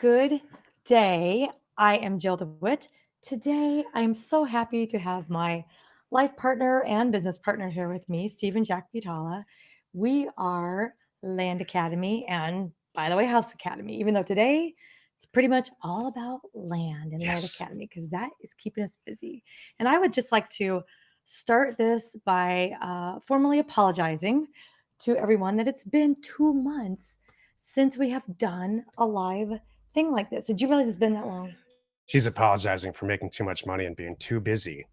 Good day. I am Jill DeWit. Today, I'm so happy to have my life partner and business partner here with me, Steve Jack Butala. We are Land Academy and, by the way, House Academy, even though today it's pretty much all about land and Land Yes. Academy because that is keeping us busy. And I would just like to start this by formally apologizing to everyone that it's been 2 months since we have done a live thing like this. Did you realize it's been that long? She's apologizing for making too much money and being too busy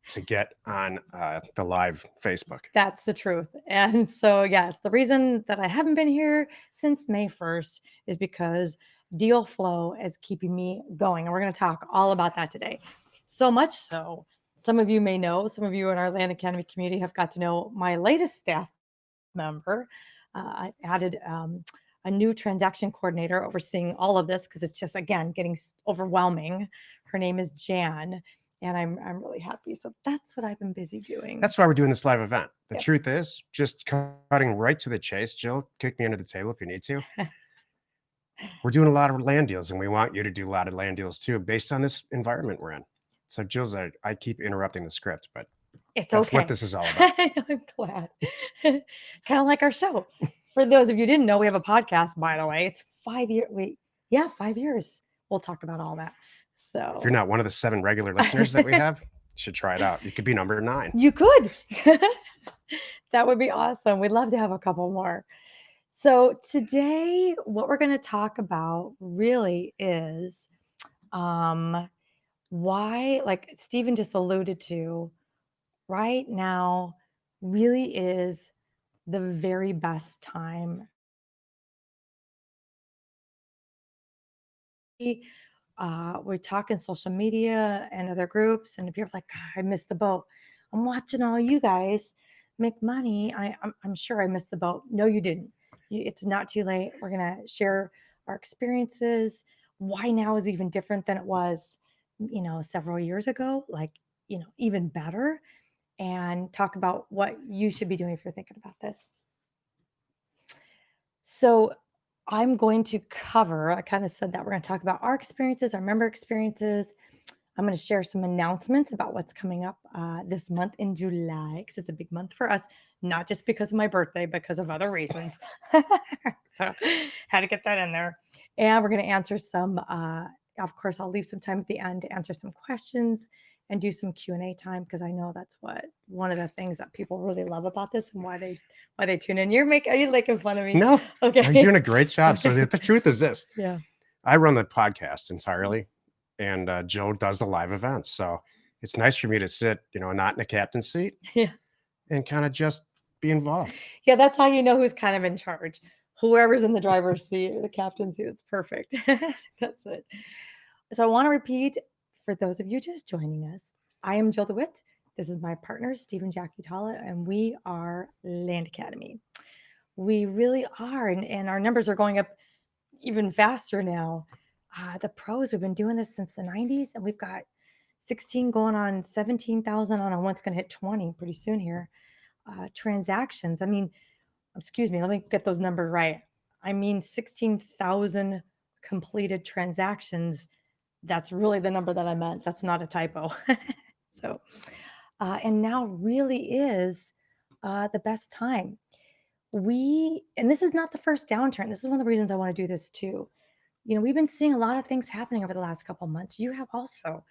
to get on the live Facebook. That's the truth. And so, yes, the reason that I haven't been here since May 1st is because deal flow is keeping me going. And we're going to talk all about that today. So much so, some of you may know, some of you in our Land Academy community have got to know my latest staff member. I added a new transaction coordinator overseeing all of this because it's just, again, getting overwhelming. Her name is Jan. And I'm really happy. So that's what I've been busy doing. That's why we're doing this live event. The Yep. truth is, just cutting right to the chase. Jill, kick me under the table if you need to. We're doing a lot of land deals, and we want you to do a lot of land deals too, based on this environment we're in. So, Jill's, I keep interrupting the script, but It's that's okay. what this is all about. I'm glad. Kind of like our show. For those of you who didn't know, we have a podcast, by the way. It's 5 years. 5 years. We'll talk about all that. So If you're not one of the 7 regular listeners that we have, you should try it out. You could be number 9. You could. That would be awesome. We'd love to have a couple more. So today, what we're going to talk about really is why, like Stephen just alluded to, right now really is the very best time. We're talking social media and other groups, and people are like, "God, I missed the boat. I'm watching all you guys make money. I'm sure I missed the boat." No, you didn't. It's not too late. We're going to share our experiences. Why now is even different than it was, several years ago, like, even better, and talk about what you should be doing if you're thinking about this. So I'm going to cover, I kind of said that we're going to talk about our experiences, our member experiences. I'm going to share some announcements about what's coming up this month in July, because it's a big month for us, not just because of my birthday, because of other reasons. So had to get that in there. And we're going to answer some, of course, I'll leave some time at the end to answer some questions and do some Q&A time, because I know that's one of the things that people really love about this and why they tune in. Are you making fun of me? No. Okay. You're doing a great job. Okay. So the truth is this. Yeah. I run the podcast entirely, and Joe does the live events. So it's nice for me to sit, not in the captain's seat. Yeah. And kind of just be involved. Yeah, that's how you know who's kind of in charge. Whoever's in the driver's seat or the captain's seat, it's perfect. That's it. So I want to repeat for those of you just joining us, I am Jill DeWitt. This is my partner, Stephen Jack Butala, and we are Land Academy. We really are, and our numbers are going up even faster now. The pros, we've been doing this since the 90s, and we've got 16 going on 17,000 on one's going to hit 20 pretty soon here. Transactions. I mean, excuse me, let me get those numbers right. I mean, 16,000 completed transactions. That's really the number that I meant. That's not a typo. So, and now really is the best time. And this is not the first downturn. This is one of the reasons I want to do this too. We've been seeing a lot of things happening over the last couple of months. You have also,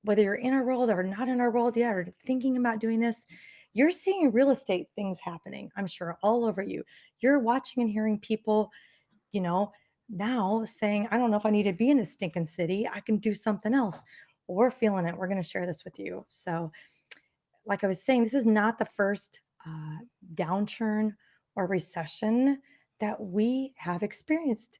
whether you're in our world or not in our world yet, or thinking about doing this, you're seeing real estate things happening, I'm sure, all over you. You're watching and hearing people, now saying, I don't know if I need to be in this stinking city. I can do something else. We're feeling it. We're going to share this with you. So, like I was saying, this is not the first downturn or recession that we have experienced.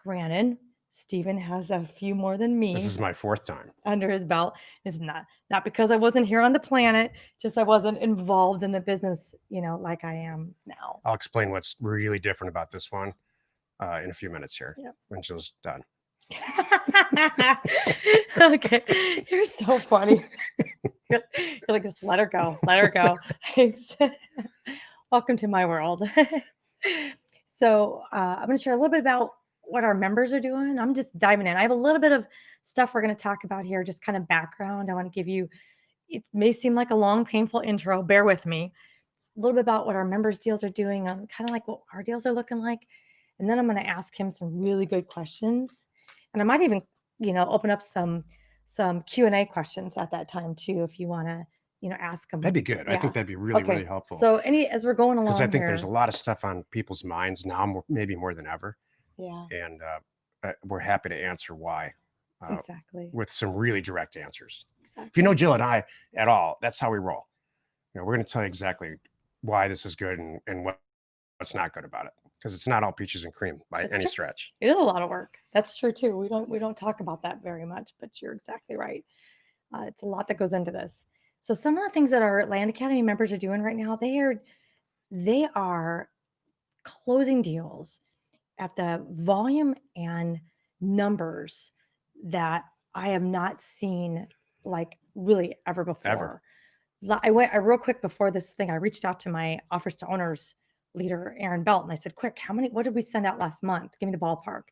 Granted, Stephen has a few more than me. This is my 4th time under his belt. It's not because I wasn't here on the planet, just I wasn't involved in the business, like I am now. I'll explain what's really different about this one in a few minutes here when Jill's done. Okay, you're so funny. You're like, just let her go. Let her go. Welcome to my world. So I'm going to share a little bit about what our members are doing. I'm just diving in. I have a little bit of stuff we're going to talk about here, just kind of background. I want to give you, it may seem like a long, painful intro. Bear with me. It's a little bit about what our members' deals are doing, kind of like what our deals are looking like. And then I'm going to ask him some really good questions. And I might even, open up some Q&A questions at that time too, if you want to, ask them. That'd be good. I think that'd be really, really helpful. So as we're going Because I along think there's a here, lot of stuff on people's minds now, maybe more than ever. yeah, And we're happy to answer why exactly. with some really direct answers. Exactly. If you know Jill and I at all, that's how we roll. We're going to tell you exactly why this is good and what's not good about it, because it's not all peaches and cream by That's any true. stretch. It is a lot of work. That's true too. We don't talk about that very much, but you're exactly right. It's a lot that goes into this. So some of the things that our Land Academy members are doing right now, they are closing deals at the volume and numbers that I have not seen like really ever before. I real quick before this thing, I reached out to my offers to owners leader, Aaron Belt, and I said, quick, what did we send out last month? Give me the ballpark.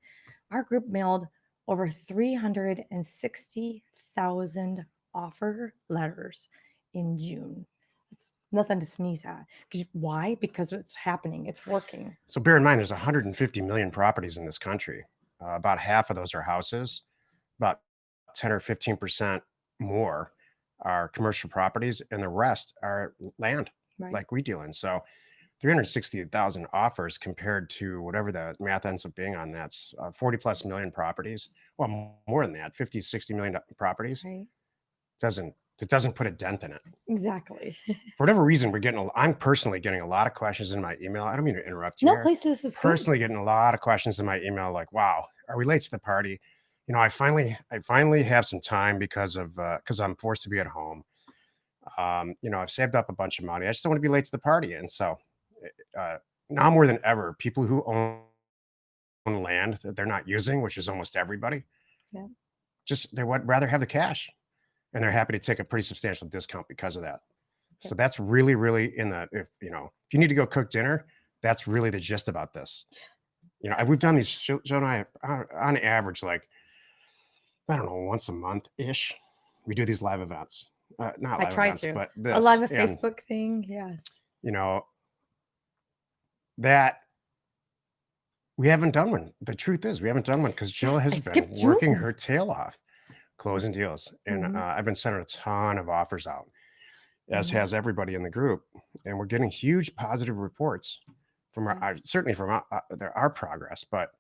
Our group mailed over 360,000 offer letters in June. It's nothing to sneeze at. Why? Because it's happening. It's working. So bear in mind, there's 150 million properties in this country. About half of those are houses. About 10 or 15% more are commercial properties, and the rest are land, Right. like we deal in. So 360,000 offers compared to whatever the math ends up being on that's 40 plus million properties. Well, more than that, 50, 60 million properties. Right. It doesn't put a dent in it. Exactly. For whatever reason, I'm personally getting a lot of questions in my email. I don't mean to interrupt you. No, please do. This is personally getting a lot of questions in my email, like, wow, are we late to the party? I finally have some time because I'm forced to be at home. I've saved up a bunch of money. I just don't want to be late to the party. And so now more than ever, people who own land that they're not using, which is almost everybody, Yeah. they would rather have the cash, and they're happy to take a pretty substantial discount because of that. Yeah. So that's really, really if you need to go cook dinner, that's really the gist about this. We've done these, Joe and I, on average, like, I don't know, once a month ish. We do these live events. Not I live tried events, to. but A live this. And, Facebook thing. Yes. That we haven't done one. The truth is, we haven't done one because Jill has been working her tail off, closing deals. And I've been sending a ton of offers out, as has everybody in the group. And we're getting huge positive reports from certainly from our progress, but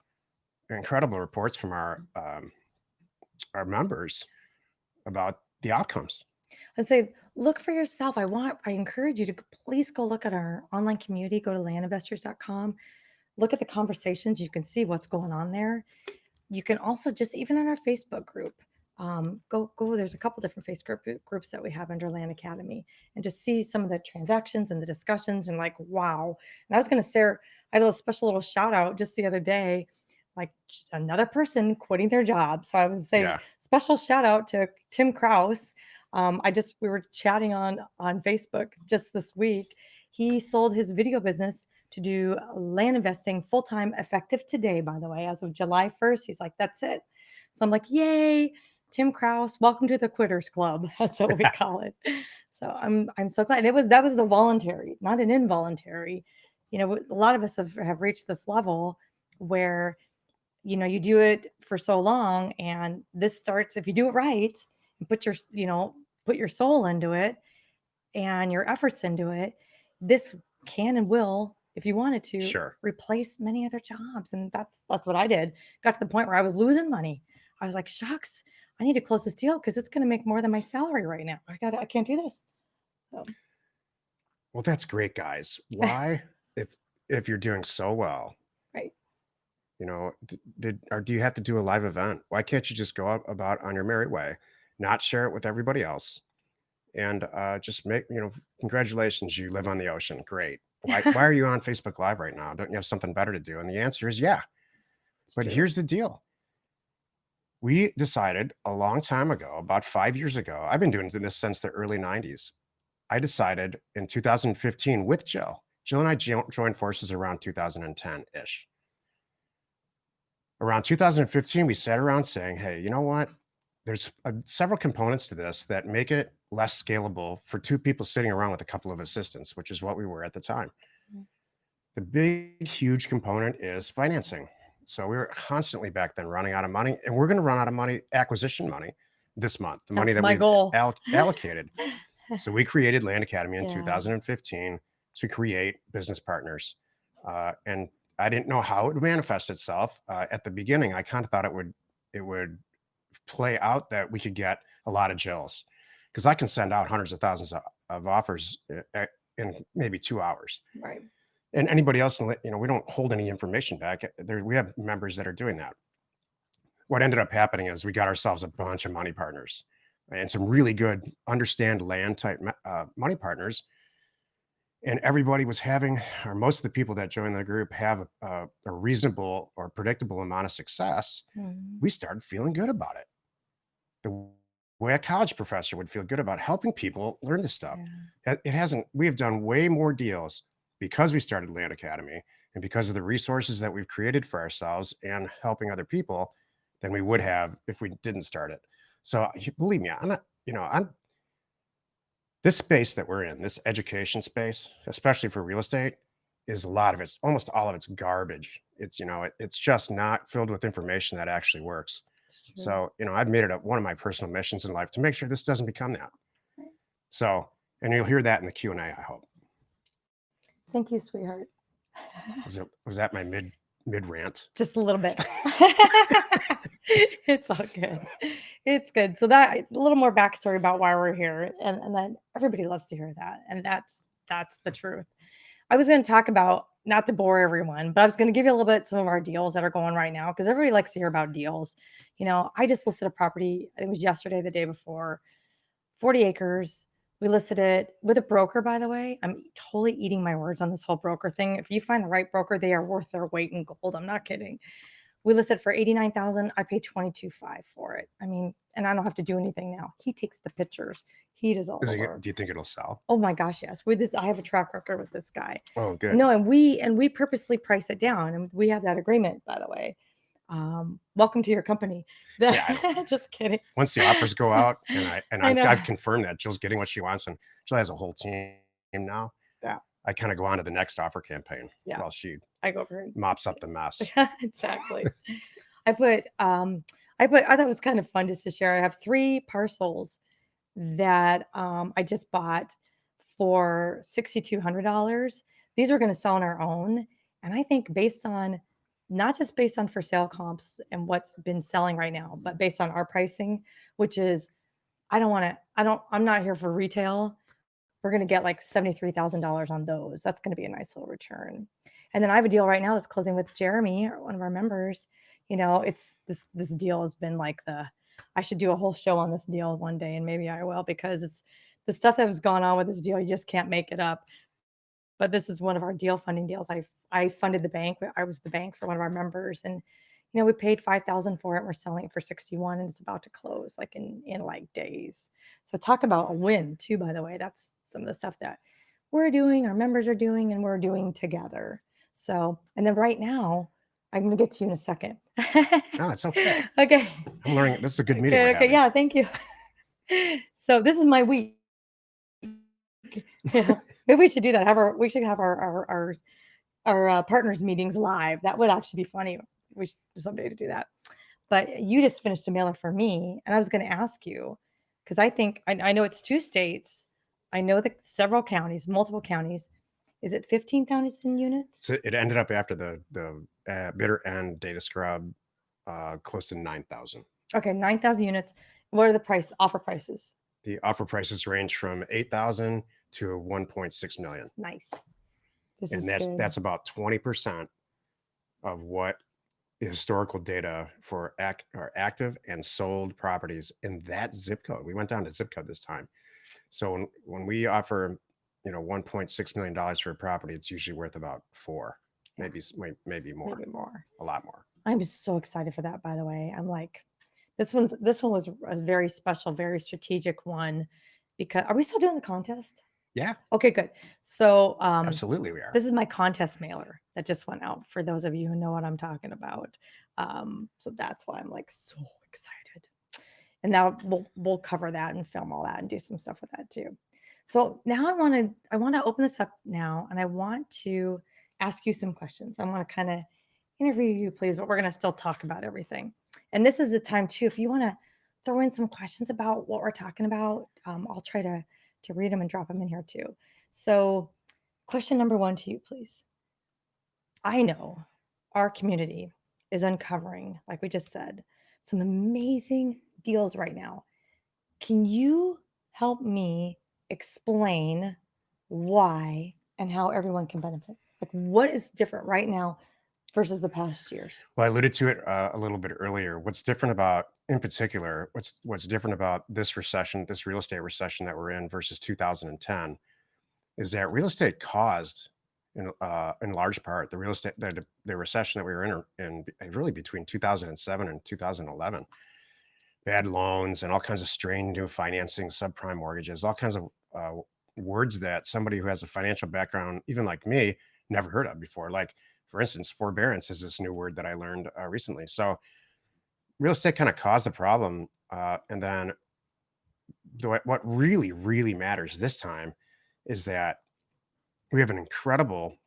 incredible reports from our members about the outcomes. I'd say look for yourself. I encourage you to please go look at our online community. Go to landinvestors.com. Look at the conversations. You can see what's going on there. You can also just, even in our Facebook group, go. There's a couple different Facebook groups that we have under Land Academy, and just see some of the transactions and the discussions, and like, wow. And I was going to say, I had a special little shout out just the other day, like another person quitting their job. So I was saying special shout out to Tim Kraus. We were chatting on Facebook just this week. He sold his video business to do land investing full-time, effective today, by the way, as of July 1st. He's like, that's it. So I'm like, yay, Tim Kraus, welcome to the Quitters Club. That's what we call it. So I'm so glad. And that was a voluntary, not an involuntary. A lot of us have reached this level where, you do it for so long, and this starts, if you do it right and put your soul into it and your efforts into it, this can and will, if you wanted to, replace many other jobs. And that's what I did. Got to the point where I was losing money. I was like, shucks, I need to close this deal because it's going to make more than my salary right now. I can't do this. So. Well, that's great, guys. Why, if you're doing so well, right? Do you have to do a live event? Why can't you just go out about on your merry way, not share it with everybody else, and just make, congratulations, you live on the ocean. Great. Why are you on Facebook Live right now? Don't you have something better to do? And the answer is yeah. But here's the deal. We decided a long time ago, about 5 years ago, I've been doing this since the early 90s. I decided in 2015 with Jill and I joined forces around 2010-ish. Around 2015, we sat around saying, hey, you know what? There's several components to this that make it less scalable for two people sitting around with a couple of assistants, which is what we were at the time. Mm. The big, huge component is financing. So we were constantly back then running out of money, and we're going to run out of money, acquisition money, this month, the money That's that my we've goal. allocated. So we created Land Academy in Yeah. 2015 to create business partners. And I didn't know how it would manifest itself. At the beginning, I kind of thought it would play out that we could get a lot of Jills, because I can send out hundreds of thousands of offers in maybe 2 hours. Right. And anybody else, we don't hold any information back. We have members that are doing that. What ended up happening is we got ourselves a bunch of money partners and some really good understand land type money partners. And everybody was having, or most of the people that joined the group have a reasonable or predictable amount of success. Mhm. We started feeling good about it. The way a college professor would feel good about helping people learn this stuff. Yeah. It hasn't, we have done way more deals because we started Land Academy and because of the resources that we've created for ourselves and helping other people than we would have if we didn't start it. So believe me, I'm not, I'm this space that we're in, this education space, especially for real estate, is a lot of it's almost all of it's garbage. It's, it's just not filled with information that actually works. It's true. So, I've made it one of my personal missions in life to make sure this doesn't become that. Right. So, and you'll hear that in the Q&A, I hope. Thank you, sweetheart. Was that my mid rant? Just a little bit. It's all good. It's good. So that a little more backstory about why we're here, and then everybody loves to hear that, and that's the truth. I was going to talk about, not to bore everyone, but I was going to give you a little bit some of our deals that are going right now, because everybody likes to hear about deals. I just listed a property. I think it was yesterday, the day before, 40 acres. We listed it with a broker, by the way. I'm totally eating my words on this whole broker thing. If you find the right broker, they are worth their weight in gold. I'm not kidding. We listed for 89,000. I paid 22.5 for it. I mean, and I don't have to do anything now. He takes the pictures. He does all the work. Do you think it'll sell? Oh my gosh, yes. With this, I have a track record with this guy. Oh, good. No, and we purposely price it down, and we have that agreement, by the way. Welcome to your company. Yeah, Just kidding. Once the offers go out, I know. I've confirmed that Jill's getting what she wants, and Jill has a whole team now. Yeah. I kind of go on to the next offer campaign while she I go over mops up the mess. Exactly. I thought it was kind of fun just to share. I have 3 parcels that I just bought for $6,200. These are going to sell on our own. And I think not just based on for sale comps and what's been selling right now, but based on our pricing, which is, I'm not here for retail. We're going to get like $73,000 on those. That's going to be a nice little return. And then I have a deal right now that's closing with Jeremy, one of our members. It's this deal has been like I should do a whole show on this deal one day, and maybe I will, because it's the stuff that has gone on with this deal. You just can't make it up. But this is one of our deal funding deals. I funded the bank. I was the bank for one of our members, and we paid $5,000 for it. We're selling it for 61, and it's about to close like in like days. So talk about a win too, by the way. That's some of the stuff that we're doing, our members are doing, and we're doing together. So, and then right now, I'm going to get to you in a second. No, it's okay. Okay. I'm learning. This is a good meeting. Okay. Yeah. Thank you. So this is my week. Yeah. Maybe we should do that. We should have our partners meetings live. That would actually be funny. We should someday to do that. But you just finished a mailer for me, and I was going to ask you, because I think I know it's 2 states. I know that several counties, multiple counties. Is it 15,000 units? So it ended up after the bidder and data scrub, close to 9,000. Okay, 9,000 units. What are the offer prices? The offer prices range from 8,000 to 1.6 million. Nice. And that's about 20% of what historical data for active and sold properties in that zip code. We went down to zip code this time. So when we offer, $1.6 million for a property, it's usually worth about 4, maybe more. Maybe more. A lot more. I'm just so excited for that, by the way. I'm like, this one was a very special, very strategic one, because are we still doing the contest? Yeah, Okay, good. So, absolutely we are. this is my contest mailer that just went out for those of you who know what I'm talking about. So that's why I'm like so excited. And now we'll cover that and film all that and do some stuff with that too. So now I want to open this up now and I want to ask you some questions. I want to kind of interview you, please, but we're going to still talk about everything. And this is the time too. If you want to throw in some questions about what we're talking about, I'll try to read them and drop them in here too. So, question number one to you, please. I know our community is uncovering, like we just said, some amazing deals right now. Can you help me explain why and how everyone can benefit? Like, what is different right now versus the past years? Well, I alluded to it a little bit earlier. What's different about, in particular, what's different about this recession, this real estate recession that we're in versus 2010, is that real estate caused, in large part, the real estate the recession that we were in really between 2007 and 2011. Bad loans and all kinds of strange new financing, subprime mortgages, all kinds of words that somebody who has a financial background, even like me, never heard of before. Like, for instance, forbearance is this new word that I learned recently. So real estate kind of caused the problem. And then what really, really matters this time is that we have an incredible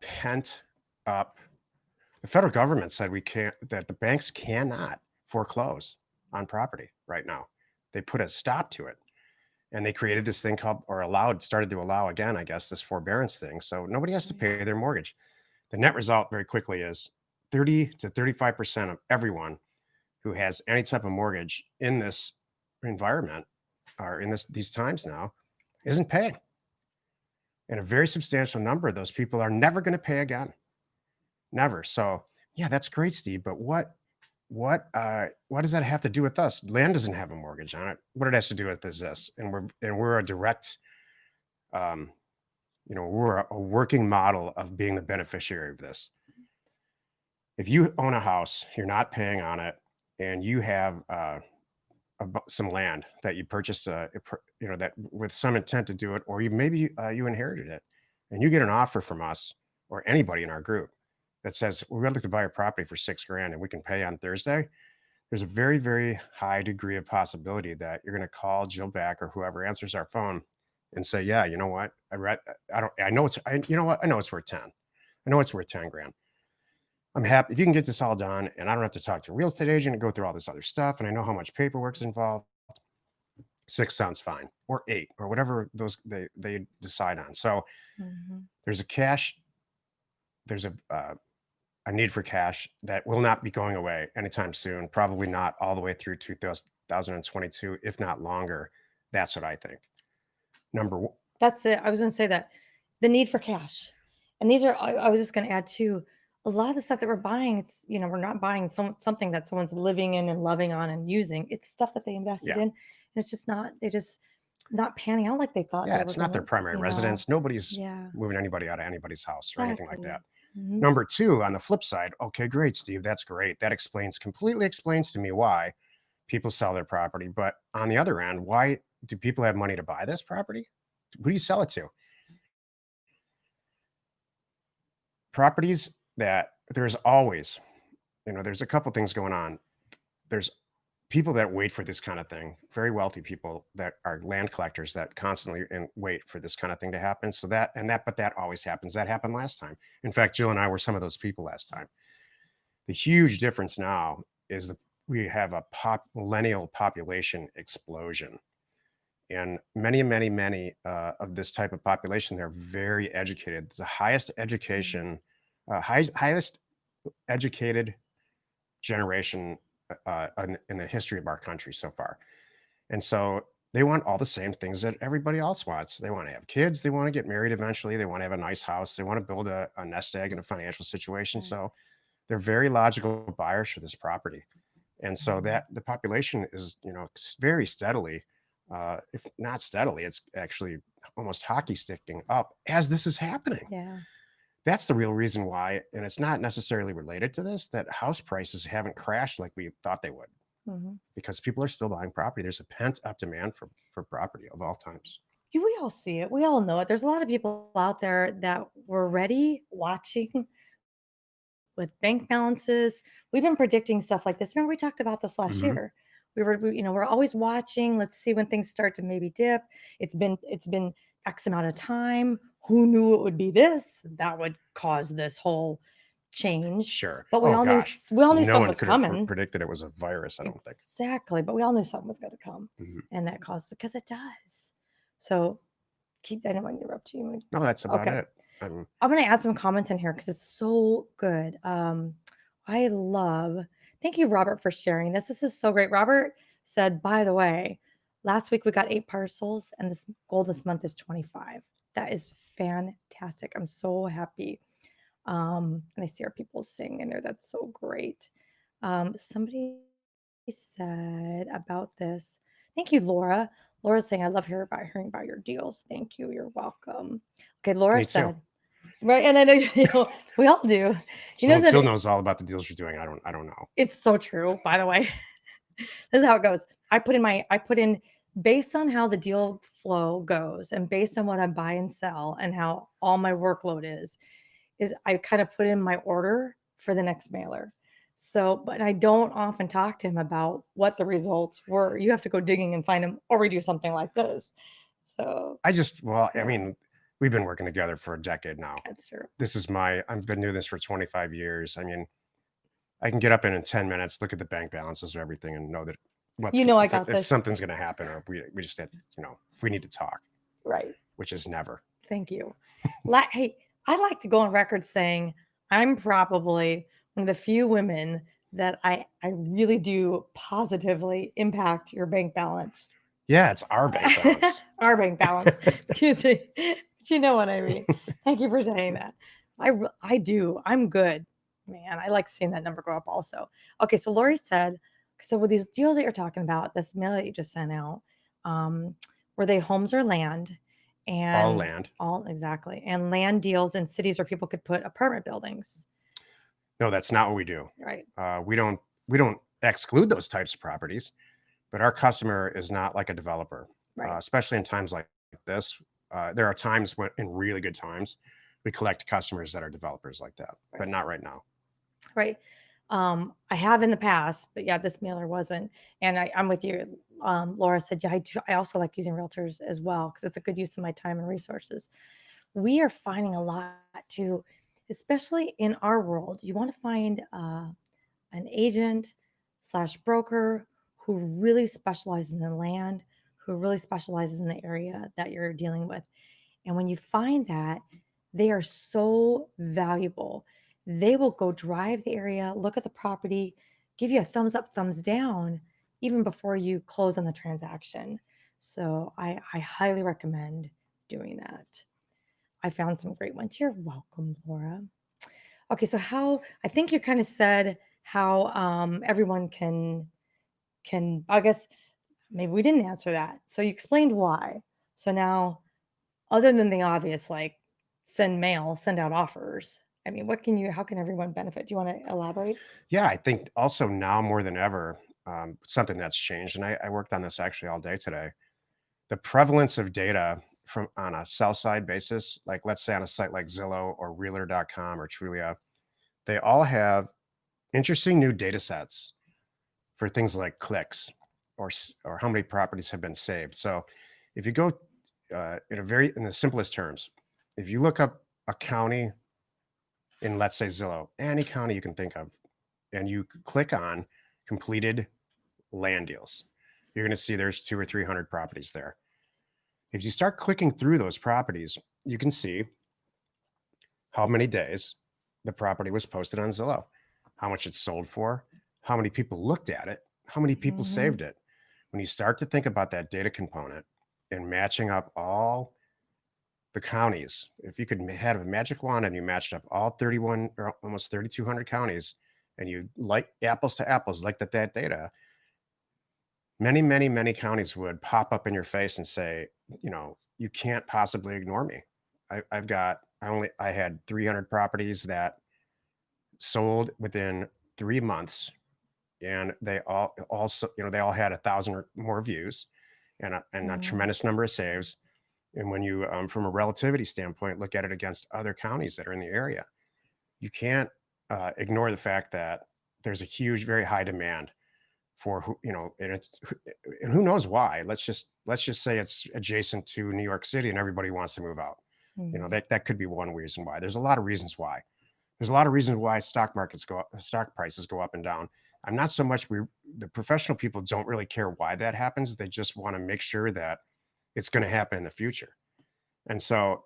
pent up. The federal government said that the banks cannot foreclose on property right now. They put a stop to it. And they created this thing called, or started to allow again, I guess, this forbearance thing. So nobody has to pay their mortgage. The net result very quickly is 30 to 35% of everyone who has any type of mortgage in this environment or in these times now isn't paying. And a very substantial number of those people are never going to pay again. Never. So yeah, that's great, Steve. But what does that have to do with us? Land doesn't have a mortgage on it. What it has to do with is this, and we're a direct, um, we're a working model of being the beneficiary of this. If you own a house, you're not paying on it, and you have some land that you purchased, that with some intent to do it, or you inherited it, and you get an offer from us or anybody in our group that says we'd like to buy a property for 6 grand and we can pay on Thursday. There's a very, very high degree of possibility that you're going to call Jill back or whoever answers our phone and say, yeah, you know what? I know you know what? I know it's worth 10. I know it's worth 10 grand. I'm happy if you can get this all done and I don't have to talk to a real estate agent and go through all this other stuff. And I know how much paperwork's involved. 6 sounds fine, or 8, or whatever they decide on. So Mhm. there's there's a need for cash that will not be going away anytime soon, probably not all the way through 2022, if not longer. That's what I think. Number one, That's it. I was going to say that the need for cash. And these are, I was just going to add too, a lot of the stuff that we're buying, it's, we're not buying something that someone's living in and loving on and using. It's stuff that they invested yeah. in. And it's just they just not panning out like they thought Yeah, they were it's not going their to, primary residence. Nobody's Yeah, moving anybody out of anybody's house or anything like exactly. that. Hmm. Number two, on the flip side, okay, great, Steve. That's great. That completely explains to me why people sell their property. But on the other end, why do people have money to buy this property? Who do you sell it to? Properties that there's always, there's a couple things going on. There's people that wait for this kind of thing, very wealthy people that are land collectors that constantly and wait for this kind of thing to happen. So but that always happens. That happened last time. In fact, Jill and I were some of those people last time. The huge difference now is that we have a millennial population explosion. And many, many, many of this type of population, they're very educated. It's the highest education, highest educated generation in the history of our country so far. And so they want all the same things that everybody else wants. They want to have kids. They want to get married eventually. They want to have a nice house. They want to build a nest egg in a financial situation. Right. So they're very logical buyers for this property. And so that the population is, very steadily, if not steadily, it's actually almost hockey sticking up as this is happening. Yeah. That's the real reason why, and it's not necessarily related to this, that house prices haven't crashed like we thought they would Hmm. because people are still buying property. There's a pent up demand for property of all times. We all see it. We all know it. There's a lot of people out there that were ready, watching with bank balances. We've been predicting stuff like this. Remember, we talked about this last Hmm. year. We're always watching. Let's see when things start to maybe dip. It's been X amount of time. Who knew it would be this? That would cause this whole change. Sure. But Oh gosh, we all knew no something one was could have coming. predicted it was a virus. I don't think. Exactly. But we all knew something was going to come, Mhm. and that caused because it does. So keep. I don't want to interrupt you. No, that's about Okay. it. Um, I'm gonna add some comments in here because it's so good. I love. Thank you, Robert, for sharing this. This is so great. Robert said, by the way, last week we got 8 parcels, and this goal this month is 25. That is fantastic. I'm so happy. And I see our people saying in there. That's so great. Somebody said about this. Thank you, Laura. Laura's saying, I love hearing about your deals. Thank you. You're welcome. Okay, Laura Me too. said, right, and I know we all do. You know Phil that knows all about the deals you're doing. I don't know. it's so true. By the way, this is how it goes. I put in based on how the deal flow goes, and based on what I buy and sell, and how all my workload is I kind of put in my order for the next mailer. So, but I don't often talk to him about what the results were. You have to go digging and find them, or we do something like this. So, I yeah, mean, we've been working together for a decade now. that's true. I've been doing this for 25 years. I mean, I can get up in 10 minutes, look at the bank balances of everything, and know that I got if this. something's going to happen, or we just had, if we need to talk, Right. which is never. Thank you. Hey, I'd like to go on record saying I'm probably one of the few women that I really do positively impact your bank balance. Yeah, it's our bank balance. Our bank balance. Excuse me. But you know what I mean. Thank you for saying that. I do. I'm good. Man, I like seeing that number go up also. Okay, so Lori said, so with these deals that you're talking about, this mail that you just sent out, were they homes or land? All And land. all exactly. And land deals in cities where people could put apartment buildings. No, that's not what we do. Right. We don't exclude those types of properties, but our customer is not like a developer, Right. especially in times like this. There are times when, in really good times, we collect customers that are developers like that, but Right. not right now. Right. I have in the past, but yeah, this mailer wasn't. And I'm with you. Laura said, yeah, I also like using realtors as well because it's a good use of my time and resources. We are finding a lot too, especially in our world. You want to find an agent slash broker who really specializes in land, who really specializes in the area that you're dealing with. And when you find that, they are so valuable. They will go drive the area, look at the property, give you a thumbs up, thumbs down, even before you close on the transaction. So I highly recommend doing that. I found some great ones. You're welcome, Laura. Okay, so how I think you kind of said how everyone can I guess maybe we didn't answer that. So you explained why. So now other than the obvious, like send mail, send out offers. I mean, how can everyone benefit? Do you want to elaborate? Yeah, I think also now more than ever, something that's changed, and I worked on this actually all day today. The prevalence of data from on a sell side basis, like let's say on a site like Zillow or Realtor.com or Trulia, they all have interesting new data sets for things like clicks or how many properties have been saved. So if you go in the simplest terms, if you look up a county in, let's say, Zillow, any county you can think of, and you click on completed land deals, you're going to see there's 200 or 300 properties there. If you start clicking through those properties, you can see how many days the property was posted on Zillow, how much it sold for, how many people looked at it, how many people Mhm. saved it. When you start to think about that data component and matching up all the counties, if you could have a magic wand and you matched up all 31 or almost 3,200 counties, and you like apples to apples, like that data, many counties would pop up in your face and say, you can't possibly ignore me. I had 300 properties that sold within 3 months, and they all also, they all had 1,000 or more views and a Mhm. tremendous number of saves. And when you, from a relativity standpoint, look at it against other counties that are in the area, you can't ignore the fact that there's a huge, very high demand for who, and and who knows why. Let's just say it's adjacent to New York City and everybody wants to move out. Mhm. That could be one reason why. There's a lot of reasons why. There's a lot of reasons why stock prices go up and down. I'm not so much the professional people don't really care why that happens. They just want to make sure that it's going to happen in the future. And so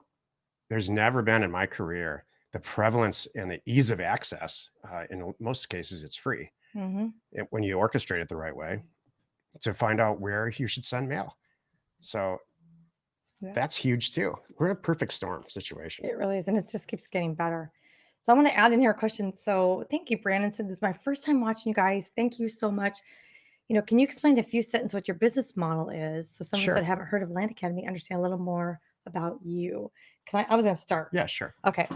there's never been in my career the prevalence and the ease of access. In most cases, it's free Mhm. when you orchestrate it the right way to find out where you should send mail. So Yeah. that's huge too. We're in a perfect storm situation. It really is, and it just keeps getting better. So I want to add in here a question. So thank you, Brandon. Said this is my first time watching you guys. Thank you so much. Can you explain in a few sentences what your business model is so some of us that Sure. haven't heard of Land Academy understand a little more about you? I was going to start. Yeah, sure. Okay.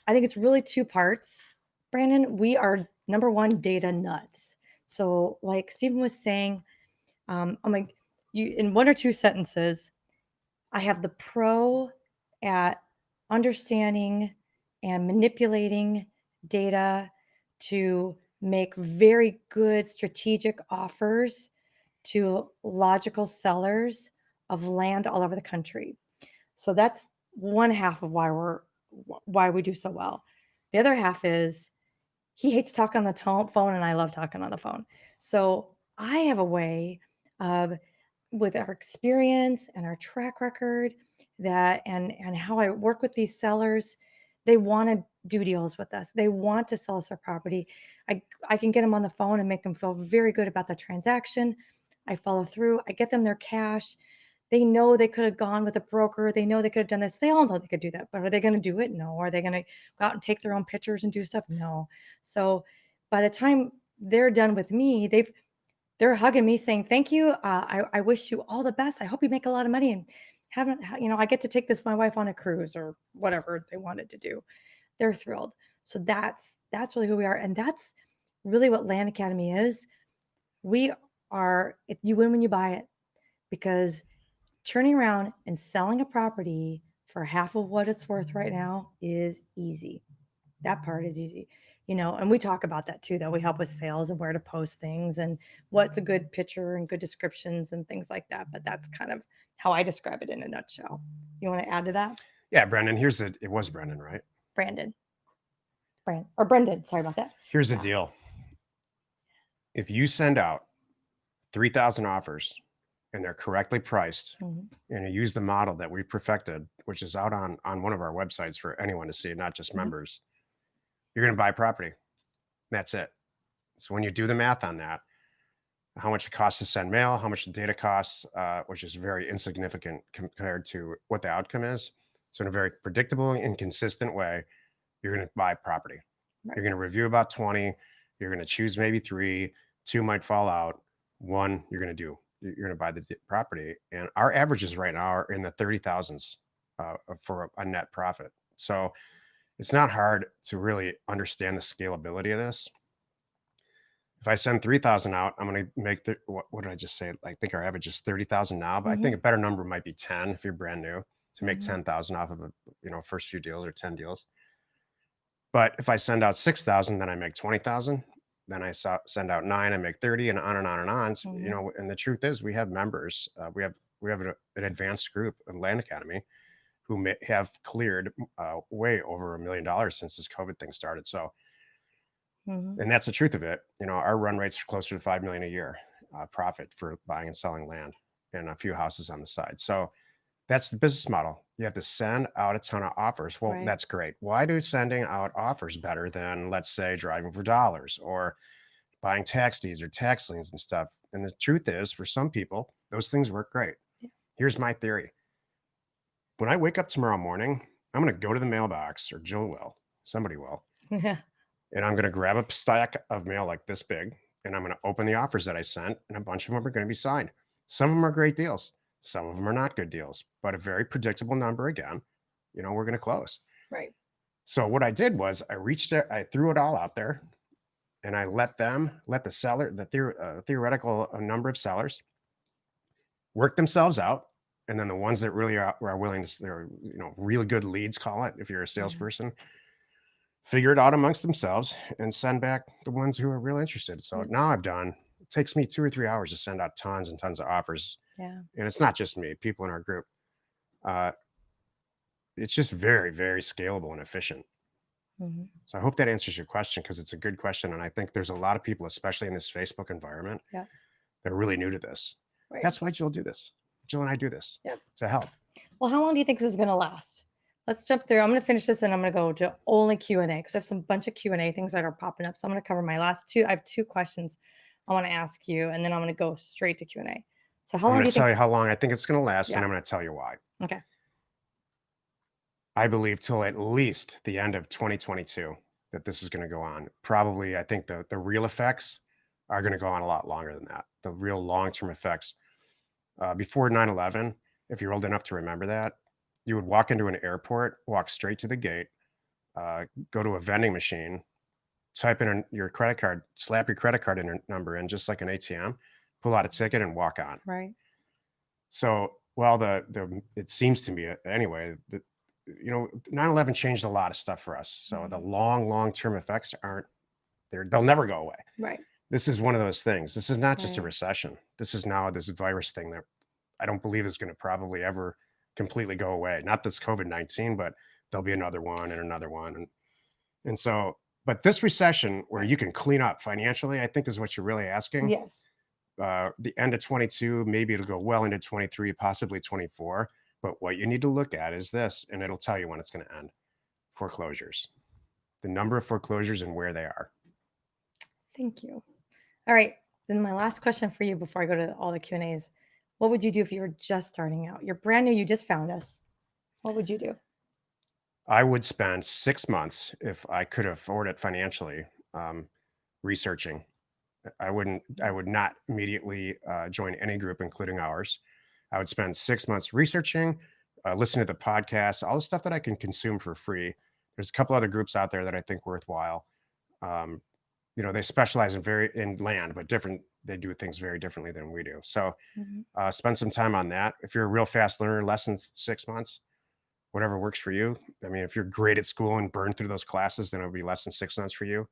I think it's really two parts. Brandon, we are number one data nuts. So, like Stephen was saying, I'm like, you in one or two sentences, I have the pro at understanding and manipulating data to make very good strategic offers to logical sellers of land all over the country. So that's one half of why we do so well. The other half is he hates talking on the phone and I love talking on the phone. So I have a way of with our experience and our track record that and how I work with these sellers, they want to do deals with us. They want to sell us their property. I can get them on the phone and make them feel very good about the transaction. I follow through. I get them their cash. They know they could have gone with a broker. They know they could have done this. They all know they could do that. But are they going to do it? No. Are they going to go out and take their own pictures and do stuff? No. So by the time they're done with me, they're hugging me saying, "Thank you. I wish you all the best. I hope you make a lot of money and I get to take this my wife on a cruise or whatever they wanted to do." They're thrilled. So that's really who we are, and that's really what Land Academy is. We you win when you buy it because turning around and selling a property for half of what it's worth right now is easy. That part is easy. And we talk about that too, though. We help with sales and where to post things and what's a good picture and good descriptions and things like that. But that's kind of how I describe it in a nutshell. You want to add to that? Yeah, Brendan, it was Brendan, right? Brandon. Or Brendan. Sorry about that. Here's the Yeah. deal. If you send out 3,000 offers and they're correctly priced Mhm. and you use the model that we perfected, which is out on one of our websites for anyone to see, not just Mhm. members, you're going to buy property. That's it. So when you do the math on that, how much it costs to send mail, how much the data costs, which is very insignificant compared to what the outcome is. So in a very predictable and consistent way, you're going to buy property. You're Right. going to review about 20. You're going to choose maybe three. Two might fall out. One you're going to do. You're going to buy the property. And our averages right now are in the 30,000s for a net profit. So it's not hard to really understand the scalability of this. If I send 3,000 out, I'm going to make what did I just say? I think our average is 30,000 now, but I think Mhm. a better number might be 10 if you're brand new to make Mhm. 10,000 off of first few deals or 10 deals. But if I send out 6,000, then I make 20,000. Then send out nine, I make 30, and on and on and on. So, Mhm. and the truth is, we have members. We have an advanced group of Land Academy who have cleared way over $1 million since this COVID thing started. So, Mhm. and that's the truth of it. Our run rates are closer to 5 million a year profit for buying and selling land and a few houses on the side. So that's the business model. You have to send out a ton of offers. Well, Right. that's great. Why do sending out offers better than, let's say, driving for dollars or buying tax deeds or tax liens and stuff? And the truth is, for some people, those things work great. Yeah. Here's my theory. When I wake up tomorrow morning, I'm going to go to the mailbox, or Jill will, somebody will, Yeah. and I'm going to grab a stack of mail like this big, and I'm going to open the offers that I sent, and a bunch of them are going to be signed. Some of them are great deals. Some of them are not good deals, but a very predictable number again. We're going to close. Right. So what I did was I threw it all out there, and I let the seller, the theoretical number of sellers, work themselves out And then the ones that really are willing to, they're, really good leads, call it, if you're a Yeah. salesperson, figure it out amongst themselves and send back the ones who are real interested. So Mm, now it takes me 2 or 3 hours to send out tons and tons of offers. yeah. And it's not just me, people in our group. Uh, it's just very, very scalable and efficient. Mhm. So I hope that answers your question because it's a good question. And I think there's a lot of people, especially in this Facebook environment, Yeah. that are really new to this. Right. That's why Jill do this. Jill and I do this Yep. to help. Well, how long do you think this is gonna last? Let's jump through. I'm gonna finish this and I'm gonna go to only Q&A because I have some bunch of Q&A things that are popping up. So I'm gonna cover my last two. I have two questions I want to ask you, and then I'm gonna go straight to Q&A. So how I'm long going do you to tell think? you how long I think it's going to last, and Yeah. I'm going to tell you why. Okay. I believe till at least the end of 2022 that this is going to go on. Probably, I think the real effects are going to go on a lot longer than that. The real long term effects. Before 9/11, if you're old enough to remember that, you would walk into an airport, walk straight to the gate, go to a vending machine, type in your credit card, slap your credit card number in, just like an ATM, pull out a ticket, and walk on. Right. So, well, it seems to me anyway that 9/11 changed a lot of stuff for us. So the Mhm. long-term effects aren't there. They'll never go away. Right. This is one of those things. This is not just a Right. recession. This is now this virus thing that I don't believe is going to probably ever completely go away. Not this COVID-19, but there'll be another one and another one. And so, but this recession where Right. you can clean up financially, I think is what you're really asking. Yes. The end of 22, maybe it'll go well into 23, possibly 24. But what you need to look at is this, and it'll tell you when it's going to end: foreclosures, the number of foreclosures and where they are. Thank you. All right. Then my last question for you before I go to all the Q&As. What would you do if you were just starting out? You're brand new, you just found us. What would you do? I would spend 6 months if I could afford it financially, um, researching. I would not immediately join any group, including ours. I would spend 6 months researching, listening to the podcast, all the stuff that I can consume for free. There's a couple other groups out there that I think worthwhile. Um, they specialize in land, but different. They do things very differently than we do. So Mhm. spend some time on that. If you're a real fast learner, less than 6 months, whatever works for you. I mean, if you're great at school and burn through those classes, then it'll be less than 6 months for you.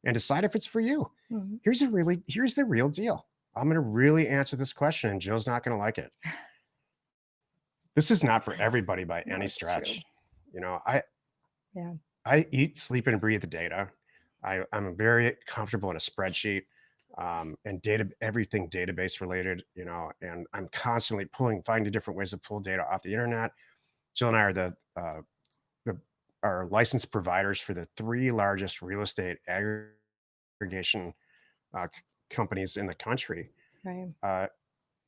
And decide if it's for you. Mhm. Here's the real deal. I'm going to really answer this question, and Jill's not going to like it. This is not for everybody by No, any it's true. stretch. You know, I Yeah. I eat, sleep, and breathe the data. I'm very comfortable in a spreadsheet, and everything database related. And I'm constantly finding different ways to pull data off the internet. Jill and I are the our licensed providers for the three largest real estate aggregation companies in the country. Right. Uh,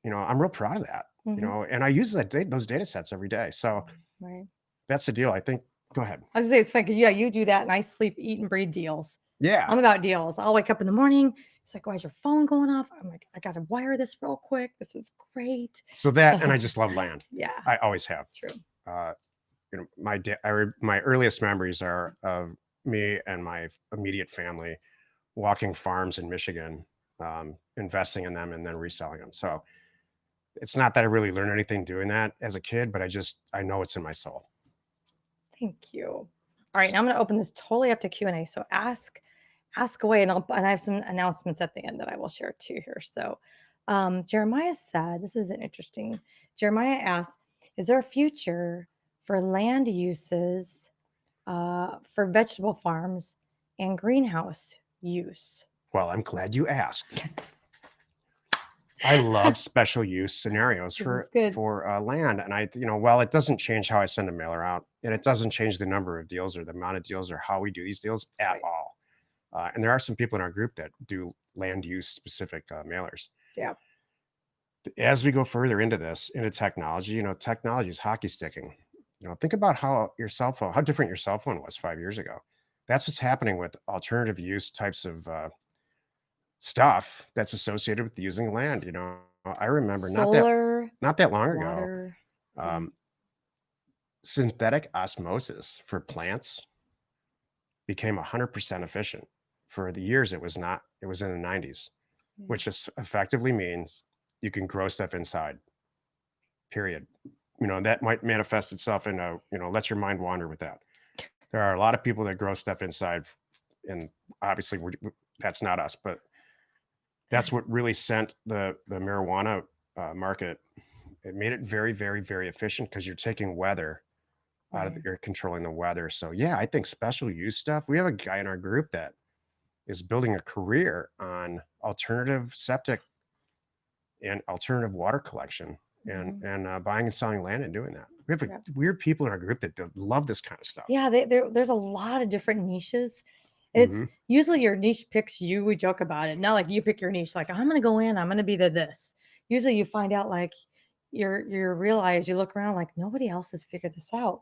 I'm real proud of that. Mhm. And I use those data sets every day. So Right. that's the deal. I think. Go ahead. I was gonna say it's funny 'cause, yeah, you do that and I sleep, eat, and breathe deals. Yeah. I'm about deals. I'll wake up in the morning. It's like, why is your phone going off? I'm like, I gotta wire this real quick. This is great. So that, and I just love land. Yeah, I always have. true. Uh, my earliest memories are of me and my immediate family walking farms in Michigan, investing in them and then reselling them. So it's not that I really learned anything doing that as a kid, but I know it's in my soul. Thank you. All right, now I'm gonna open this totally up to Q&A. So ask away, and I have some announcements at the end that I will share too here. So Jeremiah said, this is an interesting. Jeremiah asked, is there a future for land uses for vegetable farms and greenhouse use? Well, I'm glad you asked. I love special use scenarios This is for good. for land, and while it doesn't change how I send a mailer out, and it doesn't change the number of deals or the amount of deals or how we do these deals at Right. all. And there are some people in our group that do land use specific mailers. Yeah. As we go further into technology, technology is hockey sticking. Think about how different your cell phone was 5 years ago. That's what's happening with alternative use types of stuff that's associated with using land. I remember Solar, not that long ago, water. Yeah. um, synthetic osmosis for plants became 100% efficient. For the years, it was not. It was in the 90s, Yeah. which effectively means you can grow stuff inside. period. That might manifest itself in let your mind wander with that. There are a lot of people that grow stuff inside, and obviously that's not us, but that's what really sent the marijuana market. It made it very, very, very efficient because you're taking weather out of Right. you're controlling the weather. So yeah, I think special use stuff. We have a guy in our group that is building a career on alternative septic and alternative water collection and Mhm. buying and selling land and doing that. We have Yeah. weird people in our group that love this kind of stuff. Yeah, there's a lot of different niches. And it's Hmm. usually your niche picks you. We joke about it. Not like you pick your niche, like I'm gonna go in, I'm gonna be the this. Usually you find out like you realize you look around like nobody else has figured this out.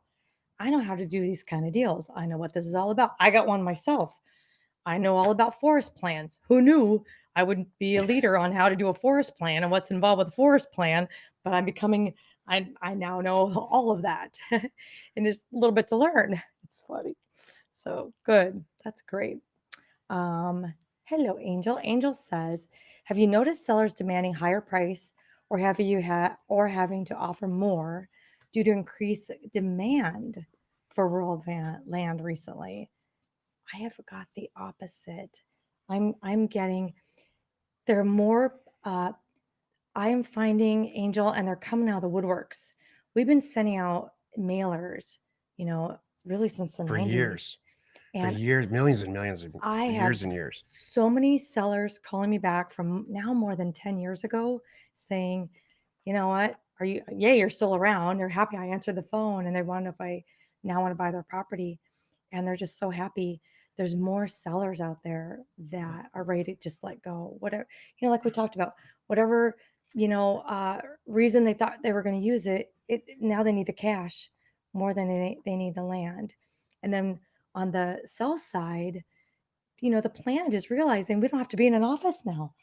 I know how to do these kind of deals. I know what this is all about. I got one myself. I know all about forest plans. Who knew I wouldn't be a leader on how to do a forest plan and what's involved with a forest plan? But I'm becoming, I now know all of that. And there's a little bit to learn. It's funny. So good. That's great. Um, Hello, Angel. Angel says, have you noticed sellers demanding higher price or have you had or having to offer more due to increased demand for land recently? I have got the opposite. I'm getting there are more I am finding Angel and they're coming out of the woodworks. We've been sending out mailers, you know, really since the For 90s. years, And millions and millions, I for have years and years. so many sellers calling me back from now more than 10 years ago saying, you know what, are you, yeah, you're still around. They're happy I answered the phone and they want to know if I now want to buy their property. And they're just so happy. There's more sellers out there that are ready to just let go. Whatever, like we talked about, whatever, reason they thought they were going to use it, now they need the cash more than they need the land. And then on the sell side, the planet is realizing we don't have to be in an office now.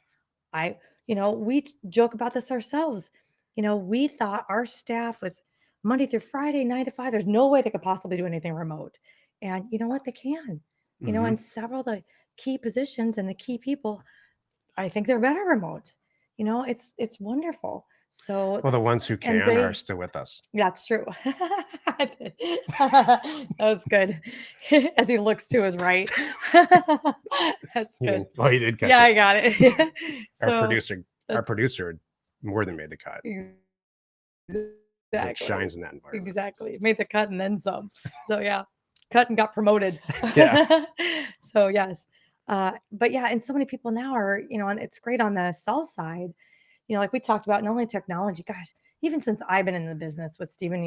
I, we joke about this ourselves. We thought our staff was Monday through Friday, 9 to 5. There's no way they could possibly do anything remote. And you know what? They can. Hmm. And several of the key positions and the key people, I think they're better remote. It's wonderful. So, Well, the ones who and can are they, still with us. that's true. That was good. As he looks to his right. That's He good. didn't. Well, he did catch Yeah, it. I got it. Our So producer, our that's producer, more than made the cut. He's like exactly, shines in that environment. exactly. Made the cut and then some. So yeah, cut and got promoted. Yeah. So yes, but yeah, and so many people now are, and it's great on the sell side. Like we talked about, not only technology. Gosh, even since I've been in the business with Stephen,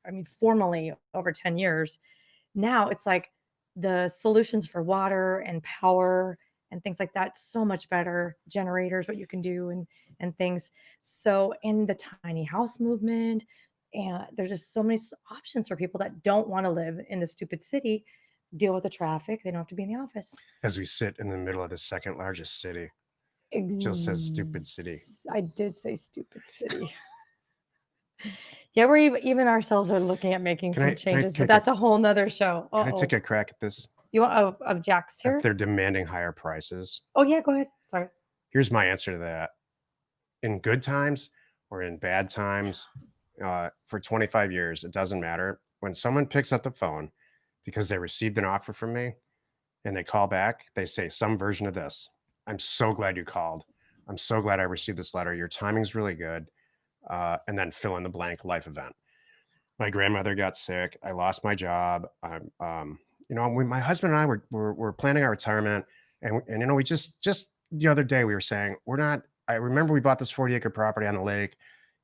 I mean, formally over 10 years. Now it's like the solutions for water and power and things like that so much better, generators, what you can do, and things. So in the tiny house movement, and there's just so many options for people that don't want to live in the stupid city, deal with the traffic. They don't have to be in the office. As we sit in the middle of the second largest city, Jill says stupid city. I did say stupid city. Yeah, we're even ourselves are looking at making Can some I can I changes, but take a that's a whole nother show. can I Uh-oh. take a crack at this? You want of Jack's If here? they're demanding higher prices, Oh yeah, go ahead. Sorry. here's my answer to that. In good times or in bad times, for 25 years, it doesn't matter. When someone picks up the phone because they received an offer from me and they call back, they say some version of this. I'm so glad you called. I'm so glad I received this letter. Your timing's really good. And then fill in the blank life event. My grandmother got sick. I lost my job. When my husband and I were planning our retirement, and we just the other day we were saying we're not. I remember we bought this 40-acre property on the lake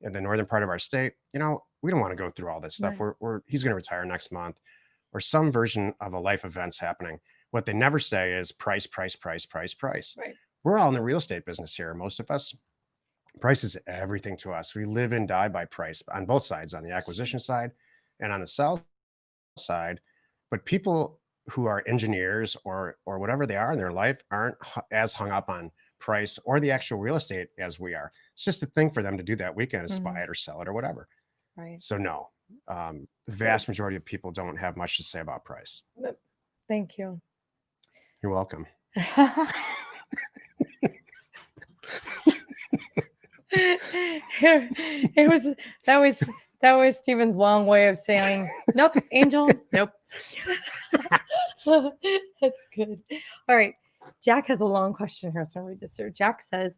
in the northern part of our state. We don't want to go through all this stuff. Right. He's going to retire next month, or some version of a life event's happening. What they never say is price, price, price, price, price. Right. We're all in the real estate business here, most of us. Price is everything to us. We live and die by price on both sides, on the acquisition side and on the sell side. But people who are engineers or whatever they are in their life aren't as hung up on price or the actual real estate as we are. It's just a thing for them to do that weekend is buy it or sell it or whatever. Right. So no, the vast majority of people don't have much to say about price. Thank you. You're welcome. It was that was that was Stephen's long way of saying, "Nope, Angel, nope." That's good. All right. Jack has a long question here, so I'll read this here. Jack says,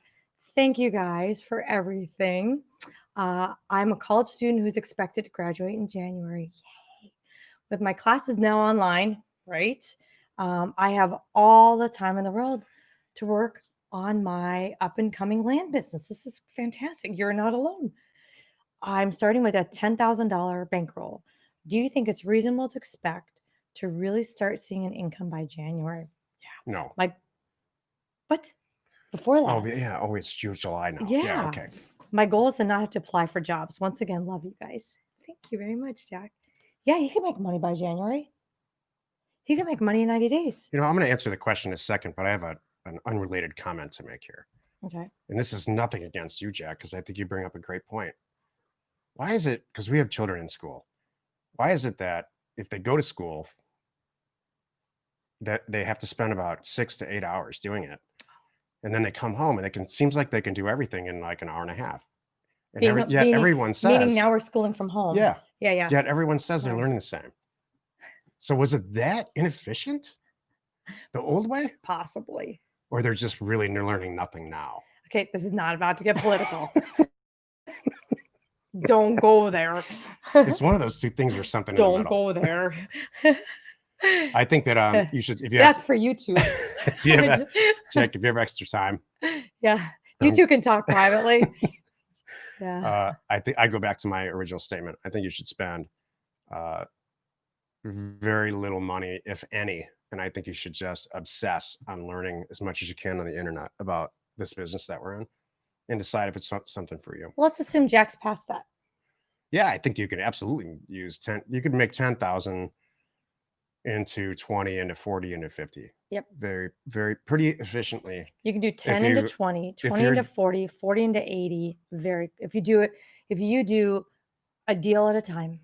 "Thank you guys for everything. I'm a college student who's expected to graduate in January. Yay. With my classes now online, right? I have all the time in the world to work on my up and coming land business. This is fantastic. You're not alone. I'm starting with a $10,000 bankroll. Do you think it's reasonable to expect to really start seeing an income by January?" No. My What? Before Oh, that. yeah. Oh, it's July now. Yeah. Yeah. Okay. My goal is to not have to apply for jobs. Once again, love you guys. Thank you very much, Jack. Yeah, you can make money by January. You can make money in 90 days. I'm going to answer the question in a second, but I have an unrelated comment to make here. Okay. And this is nothing against you, Jack, because I think you bring up a great point. Why is it, because we have children in school, why is it that if they go to school, that they have to spend about 6 to 8 hours doing it? And then they come home and seems like they can do everything in like an hour and a half. And yet everyone meaning says, now we're schooling from home. yeah, Yeah. yet everyone says they're Right. learning the same. So was it that inefficient? The old way? Possibly. Or they're just really learning nothing now? Okay, this is not about to get political. Don't go there. It's one of those two things or something in the Don't middle. go there. I think that you should, if you That's have, for YouTube. Jack, if you have extra time, Yeah. You two can talk privately. Yeah. I think I go back to my original statement. I think you should spend very little money, if any, and I think you should just obsess on learning as much as you can on the internet about this business that we're in, and decide if it's something for you. Let's assume Jack's past that. Yeah, I think you could absolutely use 10. You could make 10,000 into 20 into 40 into 50. Yep. Very, very pretty efficiently. You can do 10 into 20, 20 into 40, 40 into 80. If you do a deal at a time.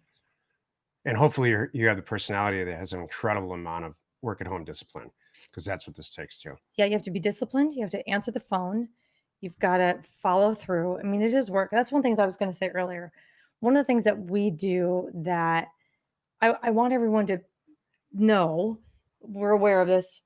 And hopefully you have the personality that has an incredible amount of work at home discipline, because that's what this takes too. Yeah, you have to be disciplined. You have to answer the phone. You've got to follow through. I mean, it is work. That's one of the things I was going to say earlier. One of the things that we do that I want everyone to know, we're aware of this.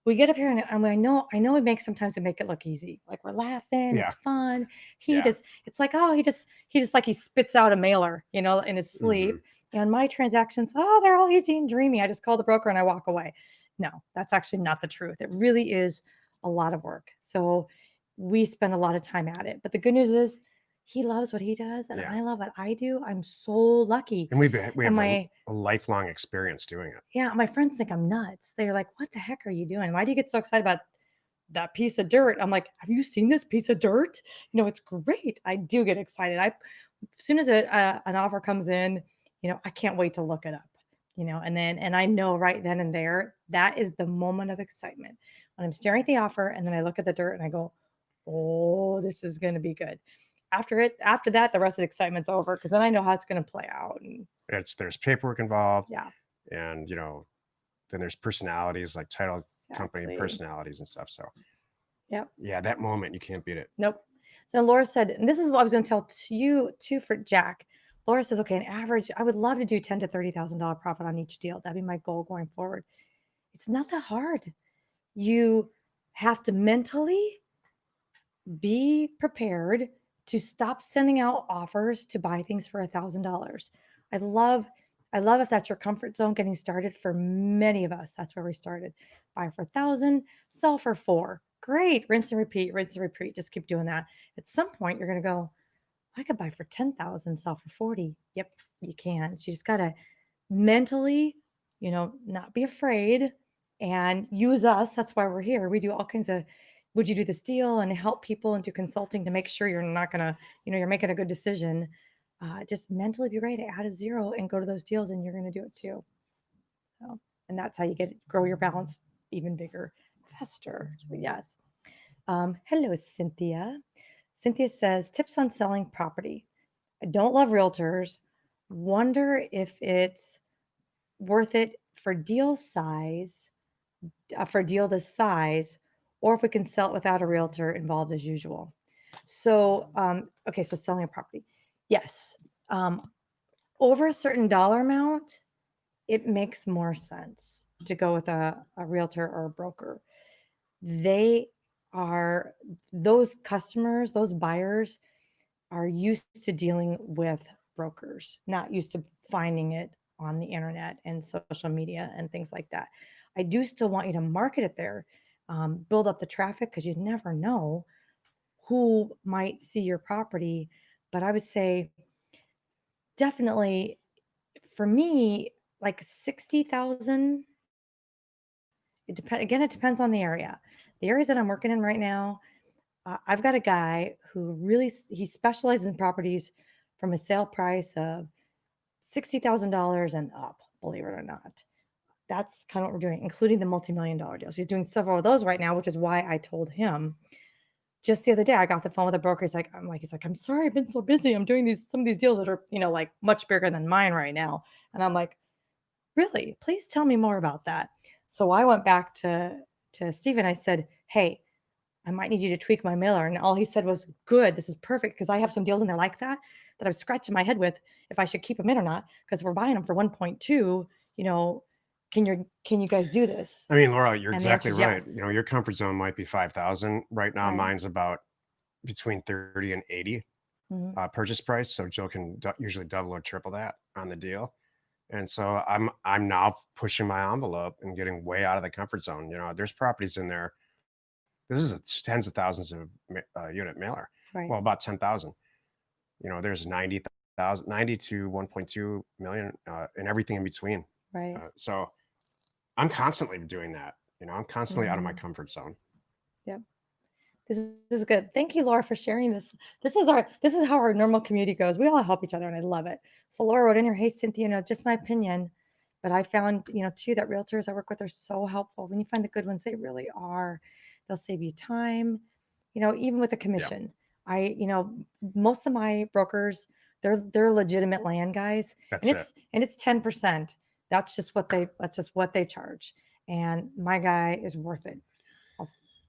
We get up here and I know we make sometimes make it look easy. Like we're laughing, Yeah. it's fun. Yeah. It's like, oh, he just like he spits out a mailer, in his sleep. Mm-hmm. And my transactions, oh, they're all easy and dreamy. I just call the broker and I walk away. No, that's actually not the truth. It really is a lot of work. So we spend a lot of time at it. But the good news is he loves what he does and Yeah. I love what I do. I'm so lucky. And we have a lifelong experience doing it. Yeah, my friends think I'm nuts. They're like, "What the heck are you doing? Why do you get so excited about that piece of dirt?" I'm like, "Have you seen this piece of dirt? It's great." I do get excited. As soon as an offer comes in, I can't wait to look it up. And I know right then and there that is the moment of excitement when I'm staring at the offer and then I look at the dirt and I go, "Oh, this is going to be good." After that, the rest of the excitement's over because then I know how it's going to play out. And there's paperwork involved. yeah. And then there's personalities like title company personalities and stuff. So yep. Yeah, that moment you can't beat it. Nope. So Laura said, and this is what I was going to tell you too for Jack. Laura says, okay, an average, I would love to do $10,000 to $30,000 profit on each deal. That'd be my goal going forward. It's not that hard. You have to mentally be prepared to stop sending out offers to buy things for $1,000. I love if that's your comfort zone getting started. For many of us, that's where we started. Buy for 1,000, sell for 4. Great. Rinse and repeat, rinse and repeat. Just keep doing that. At some point, you're going to go, I could buy for 10,000, sell for 40. Yep, you can. You just got to mentally, not be afraid and use us. That's why we're here. We do all kinds of, would you do this deal, and help people and do consulting to make sure you're not going to, you're making a good decision. Just mentally be ready to add a zero and go to those deals, and you're going to do it too. So, and that's how you grow your balance even bigger, faster. So yes. Hello, Cynthia. Cynthia says, tips on selling property. I don't love realtors. Wonder if it's worth it for deal this size, or if we can sell it without a realtor involved as usual. So, okay, so selling a property. Yes. Over a certain dollar amount, it makes more sense to go with a realtor or a broker. They are, those customers, those buyers are used to dealing with brokers, not used to finding it on the internet and social media and things like that. I do still want you to market it there, build up the traffic because you never know who might see your property. But I would say definitely for me, like 60,000. It depends. Again, it depends on the area. The areas that I'm working in right now, I've got a guy who really he specializes in properties from a sale price of $60,000 and up. Believe it or not, that's kind of what we're doing, including the multi-million dollar deals. He's doing several of those right now, which is why I told him just the other day. I got the phone with a broker. He's like, I'm sorry, I've been so busy. I'm doing some of these deals that are like much bigger than mine right now, and I'm like, really? Please tell me more about that. So I went back to Steven. I said, hey, I might need you to tweak my mailer. And all he said was, good, this is perfect because I have some deals in there like that I was scratching my head with if I should keep them in or not. Because we're buying them for 1.2, can you guys do this? I mean, Laura, you're And the answer exactly is right. yes. Your comfort zone might be 5,000 right now. Right. Mine's about between 30 and 80 Mhm. purchase price. So Joe can usually double or triple that on the deal. And so I'm now pushing my envelope and getting way out of the comfort zone. There's properties in there. This is tens of thousands of unit mailer. Right. Well, about 10,000. There's 90,000, 90 to 1.2 million, and everything in between. Right. So I'm constantly doing that. I'm constantly out of my Mhm. comfort zone. Yep. This is good. Thank you, Laura, for sharing this. This is how our normal community goes. We all help each other, and I love it. So Laura wrote in here, "Hey Cynthia, just my opinion, but I found too that realtors I work with are so helpful. When you find the good ones, they really are. They'll save you time. Even with a Yeah, commission. Most of my brokers, they're legitimate land guys, and that's it. it's 10%. That's just what they charge, and my guy is worth it all,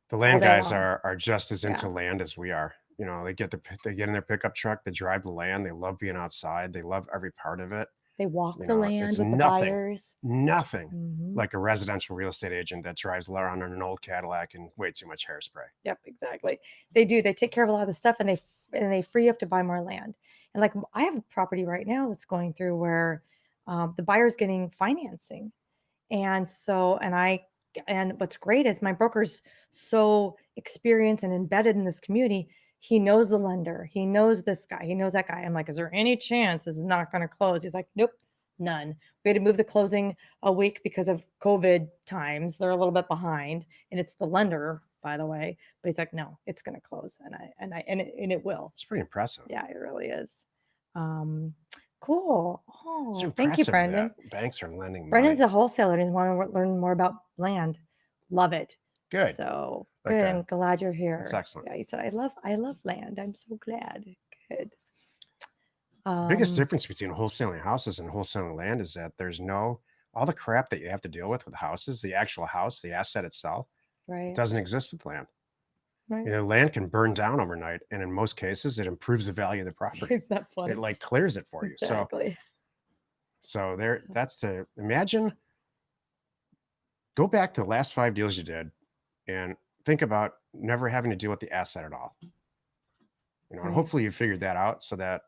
The all land day guys long. are just as Yeah. into land as we are. They get in their pickup truck, they drive the land, they love being outside, they love every part of it. They walk the land It's with the nothing, buyers. nothing Mhm. like a residential real estate agent that drives around in an old Cadillac and way too much hairspray. Yep, exactly. They do. They take care of a lot of the stuff, and they free up to buy more land. And like I have a property right now that's going through where the buyer's getting financing, and so and what's great is my broker's so experienced and embedded in this community. He knows the lender. He knows this guy. He knows that guy. I'm like, is there any chance this is not going to close? He's like, nope, none. We had to move the closing a week because of COVID times. They're a little bit behind, and it's the lender, by the way. But he's like, no, it's going to close, and it will. It's pretty impressive. Yeah, it really is. Um, cool. It's Oh, thank you, impressive that Brendan. banks are lending Brendan's money. a wholesaler and want to learn more about land. Love it. Good. So Like good. I'm glad you're that's here. excellent. Yeah, he said, I love land. I'm so glad. Good. The biggest Um, difference between wholesaling houses and wholesaling land is that there's no all the crap that you have to deal with houses, the actual house, the asset itself, it right, doesn't exist with land. right. Land can burn down overnight, and in most cases, it improves the value of the property. Isn't that It funny? like clears it for you. So, Exactly. so there. That's to imagine. Go back to the last 5 deals you did, and think about never having to deal with the asset at all. And Right. hopefully you figured that out so that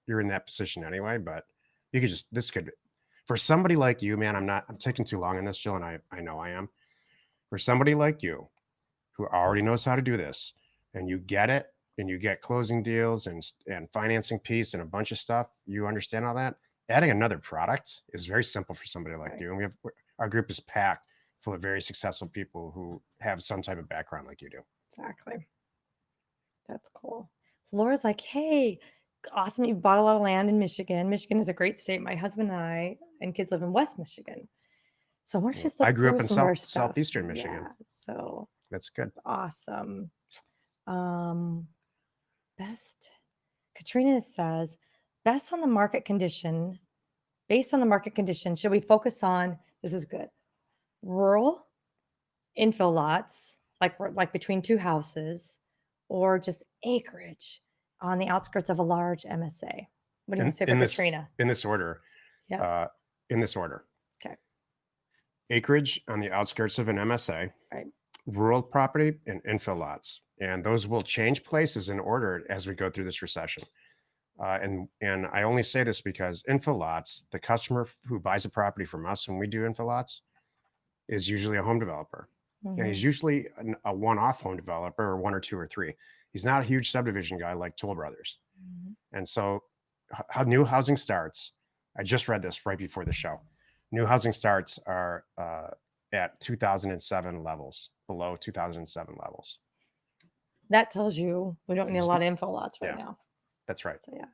you're in that position anyway. But you could just this could for somebody like you, man. I'm taking too long on this, Jill, and I know I am. For somebody like you who already knows how to do this and you get it and you get closing deals and financing piece and a bunch of stuff, you understand all that. Adding another product is very simple for somebody like Right. you. And our group is packed full of very successful people who have some type of background like you do. Exactly. That's cool. So Laura's like, hey, awesome. You bought a lot of land in Michigan. Michigan is a great state. My husband and I and kids live in West Michigan. So I want you to I look grew up through in some more stuff. southeastern Michigan. Yeah. So That's good. awesome. Um, best Katrina says, best on the market condition, based on the market condition, should we focus on this is good. Rural infill lots, like between two houses, or just acreage on the outskirts of a large MSA? What do you want to say for in this Katrina? in this order, Yeah. uh, in this order: Okay. acreage on the outskirts of an MSA, Right. rural property, and infill lots. And those will change places in order as we go through this recession. And I only say this because infill lots, the customer who buys a property from us when we do infill lots is usually a home developer. And Mm-hmm. he's usually a one-off home developer, or one or two or three. He's not a huge subdivision guy like Toll Brothers. Mm-hmm. And so how new housing starts, I just read this right before the show. New housing starts are at 2007 levels, below 2007 levels. That tells you we don't need a It's- lot of info lots right yeah, now. that's right. So yeah.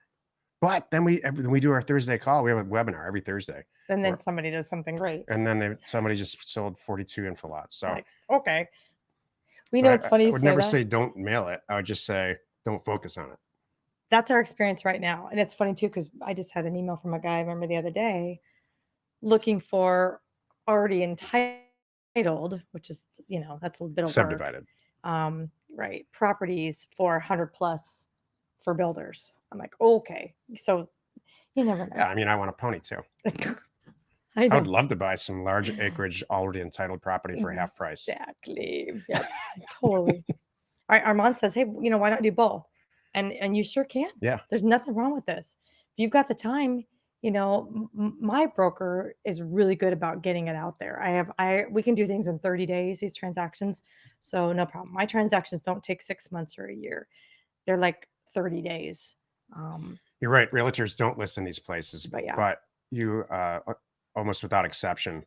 But then we do our Thursday call. We have a webinar every Thursday. And then Or- somebody does something great. and then somebody just sold 42 info lots. So, Like, okay. We so know it's funny I you would say never that. say don't mail it. I would just say don't focus on it. That's our experience right now. And it's funny too, because I just had an email from a guy, I remember the other day, looking for already entitled, which is, that's a bit of work. Subdivided. Right. Properties for 100 plus for builders. I'm like, okay. So you never know. Yeah, I mean, I want a pony too. I I would know. love to buy some large acreage, already entitled property for half price. Exactly. Yep. Totally. All right. Armand says, hey, why not do both? And you sure can. Yeah. There's nothing wrong with this. If you've got the time, my broker is really good about getting it out there. We can do things in 30 days, these transactions. So no problem. My transactions don't take 6 months or a year. They're like 30 days. You're right. Realtors don't list in these places, But yeah. but you, almost without exception,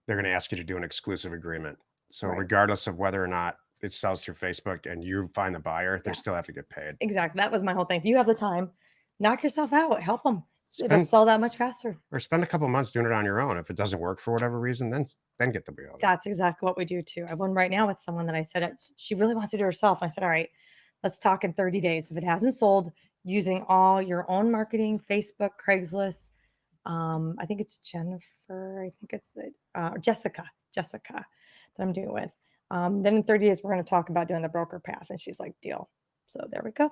they're going to ask you to do an exclusive agreement. So Right. regardless of whether or not it sells through Facebook and you find the buyer, they Yeah. still have to get paid. Exactly. That was my whole thing. If you have the time, knock yourself out, help them. It'll Spend sell that much faster. or spend a couple of months doing it on your own. If it doesn't work for whatever reason, then get the bill. That's exactly what we do too. I have one right now with someone that I said she really wants to do it herself. I said, all right, let's talk in 30 days. If it hasn't sold, using all your own marketing, Facebook, Craigslist. I think it's Jennifer. I think it's Jessica that I'm doing it with. Then in 30 days, we're going to talk about doing the broker path. And she's like, deal. So there we go.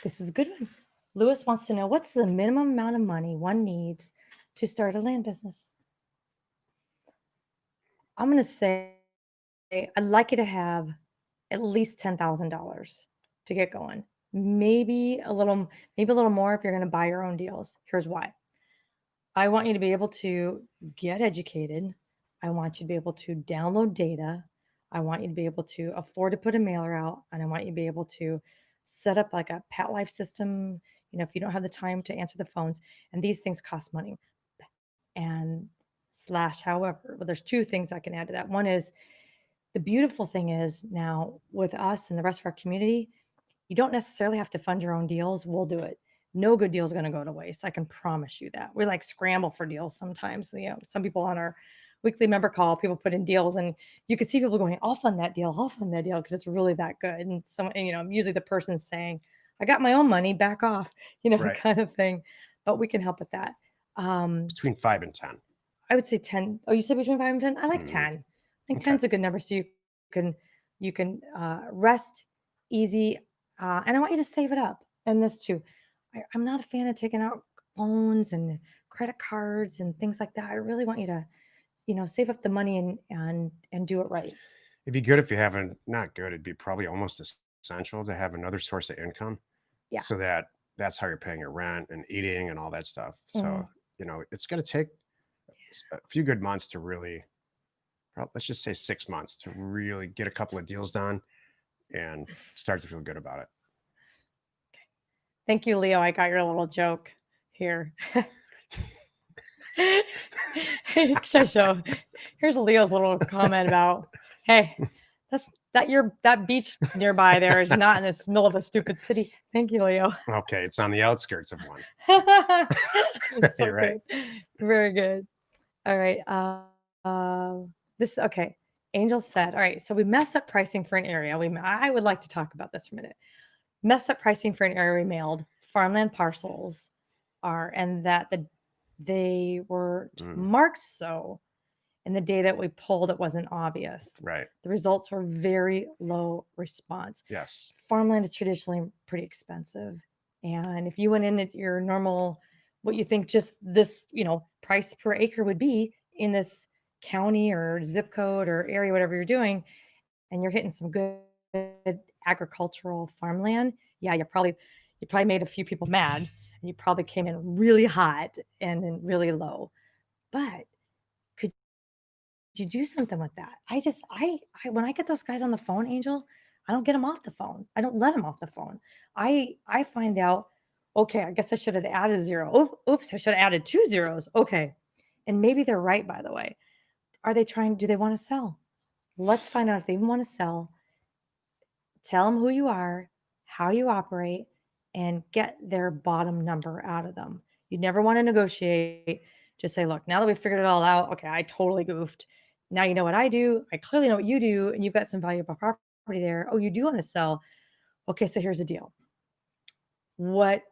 This is a good one. Lewis wants to know, what's the minimum amount of money one needs to start a land business? I'm going to say I'd like you to have at least $10,000 to get going. Maybe a little more if you're going to buy your own deals. Here's why. I want you to be able to get educated. I want you to be able to download data. I want you to be able to afford to put a mailer out, and I want you to be able to set up like a Pat Life system. If you don't have the time to answer the phones, and these things cost money. And however, well, there's two things I can add to that. One is, the beautiful thing is now with us and the rest of our community, you don't necessarily have to fund your own deals. We'll do it. No good deal is going to go to waste. I can promise you that. We like scramble for deals sometimes. Some people on our weekly member call, people put in deals, and you can see people going, I'll fund that deal, because it's really that good. And I'm usually the person saying, I got my own money, back off, Right. kind of thing. But we can help with that. Between 5 and 10. I would say 10. Oh, you said between 5 and 10? I like Mhm. 10. I think Okay. 10 is a good number, so you can rest easy. And I want you to save it up. And this too. I'm not a fan of taking out loans and credit cards and things like that. I really want you to, save up the money and do it right. It'd be good if you haven't, not good, it'd be probably almost essential to have another source of income. Yeah. So that's how you're paying your rent and eating and all that stuff. So, Mhm. It's going to take a few good months to really, let's just say 6 months to really get a couple of deals done and start to feel good about it. Thank you, Leo. I got your little joke here. So here's Leo's little comment about, hey, that beach nearby there is not in the middle of a stupid city. Thank you, Leo. Okay, it's on the outskirts of one. It's so You're right. good. Very good. All right. Okay. Angel said, all right, so we messed up pricing for an area. I would like to talk about this for a minute. Messed up pricing for an area we mailed. Farmland parcels and that they were marked so, And the day that we pulled, it wasn't obvious. Right. The results were very low response. Yes. Farmland is traditionally pretty expensive. And if you went in at your normal, what you think just this, price per acre would be in this county or zip code or area, whatever you're doing, and you're hitting some good agricultural farmland, yeah, you probably made a few people mad, and you probably came in really hot and then really low. But could you do something with that? I when I get those guys on the phone, Angel, I don't get them off the phone. I don't let them off the phone. I find out, okay, I guess I should have added a zero. Oh, oops, I should have added 2 zeros. Okay. And maybe they're right, by the way. Do they want to sell? Let's find out if they even want to sell. Tell them who you are, how you operate, and get their bottom number out of them. You never want to negotiate. Just say, look, now that we've figured it all out, okay, I totally goofed. Now you know what I do. I clearly know what you do, and you've got some valuable property there. Oh, you do want to sell. Okay, so here's the deal. What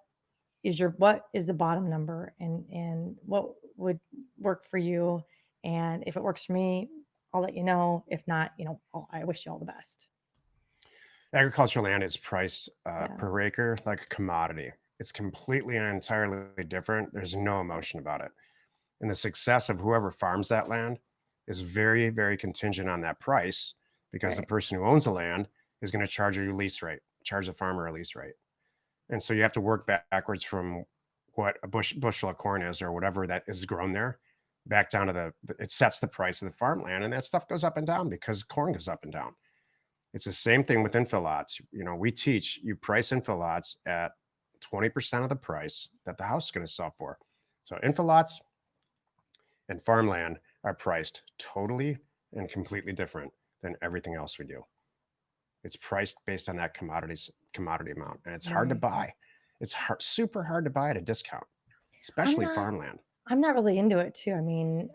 is the bottom number, and what would work for you? And if it works for me, I'll let you know. If not, I wish you all the best. Agricultural land is priced Yeah. per acre like a commodity. It's completely and entirely different. There's no emotion about it. And the success of whoever farms that land is very, very contingent on that price, because the Right. person who owns the land is going to charge you a lease rate, charge the farmer a lease rate. And so you have to work backwards from what a bushel of corn is or whatever that is grown there, back down to it sets the price of the farmland, and that stuff goes up and down because corn goes up and down. It's the same thing with infill lots. We teach you price infill lots at 20% of the price that the house is going to sell for. So infill lots and farmland are priced totally and completely different than everything else we do. It's priced based on that commodity amount, and it's hard to Right. buy. It's super hard to buy at a discount, especially farmland. I'm not really into it too. I mean,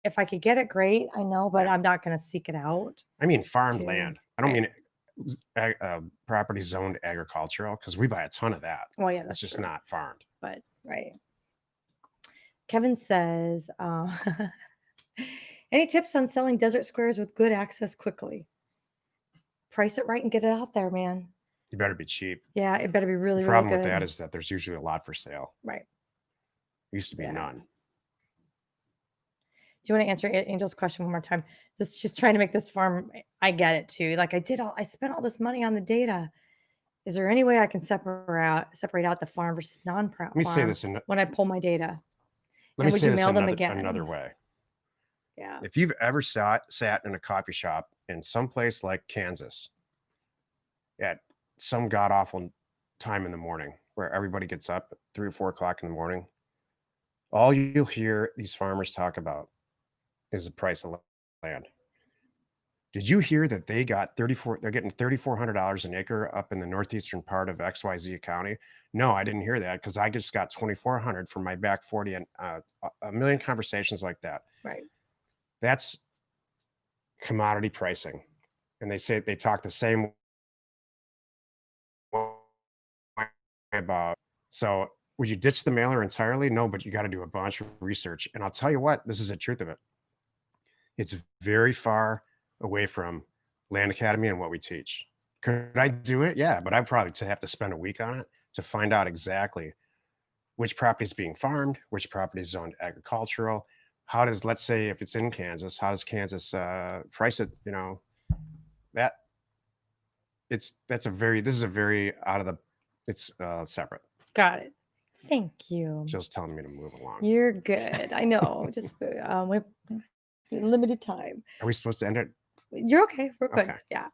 if I could get it, great. I know, but Yeah. I'm not going to seek it out. I mean farmed to- land. I don't right. mean property zoned agricultural, because we buy a ton of that. Well, yeah, It's that's just true. not farmed. But right. Kevin says, any tips on selling desert squares with good access quickly? Price it right and get it out there, man. You better be cheap. Yeah, it better be really, The really problem with good. that is that there's usually a lot for sale. Right. Used to be Yeah. none. Do you want to answer Angel's question one more time? This just trying to make this farm. I get it too. Like I spent all this money on the data. Is there any way I can separate out the farm versus non-farm Let me say this when I pull my data? Let And me would say you this mail them again? another way. Yeah. If you've ever sat in a coffee shop in some place like Kansas at some god awful time in the morning where everybody gets up at 3 or 4 o'clock in the morning, all you'll hear these farmers talk about is the price of land. Did you hear that they're getting $3,400 an acre up in the northeastern part of XYZ County? No, I didn't hear that, because I just got 2,400 from my back 40, and a million conversations like that. Right. That's commodity pricing. And they talk the same way about. So would you ditch the mailer entirely? No, but you got to do a bunch of research. And I'll tell you what, this is the truth of it. It's very far away from Land Academy and what we teach. Could I do it? Yeah, but I'd probably have to spend a week on it to find out exactly which property is being farmed, which property is zoned agricultural. Let's say if it's in Kansas, how does Kansas price it? This is a very it's separate. Got it. Thank you. Jill's telling me to move along. You're good. I know. Just with limited time. Are we supposed to end it? You're okay. We're good. Okay. Yeah. Is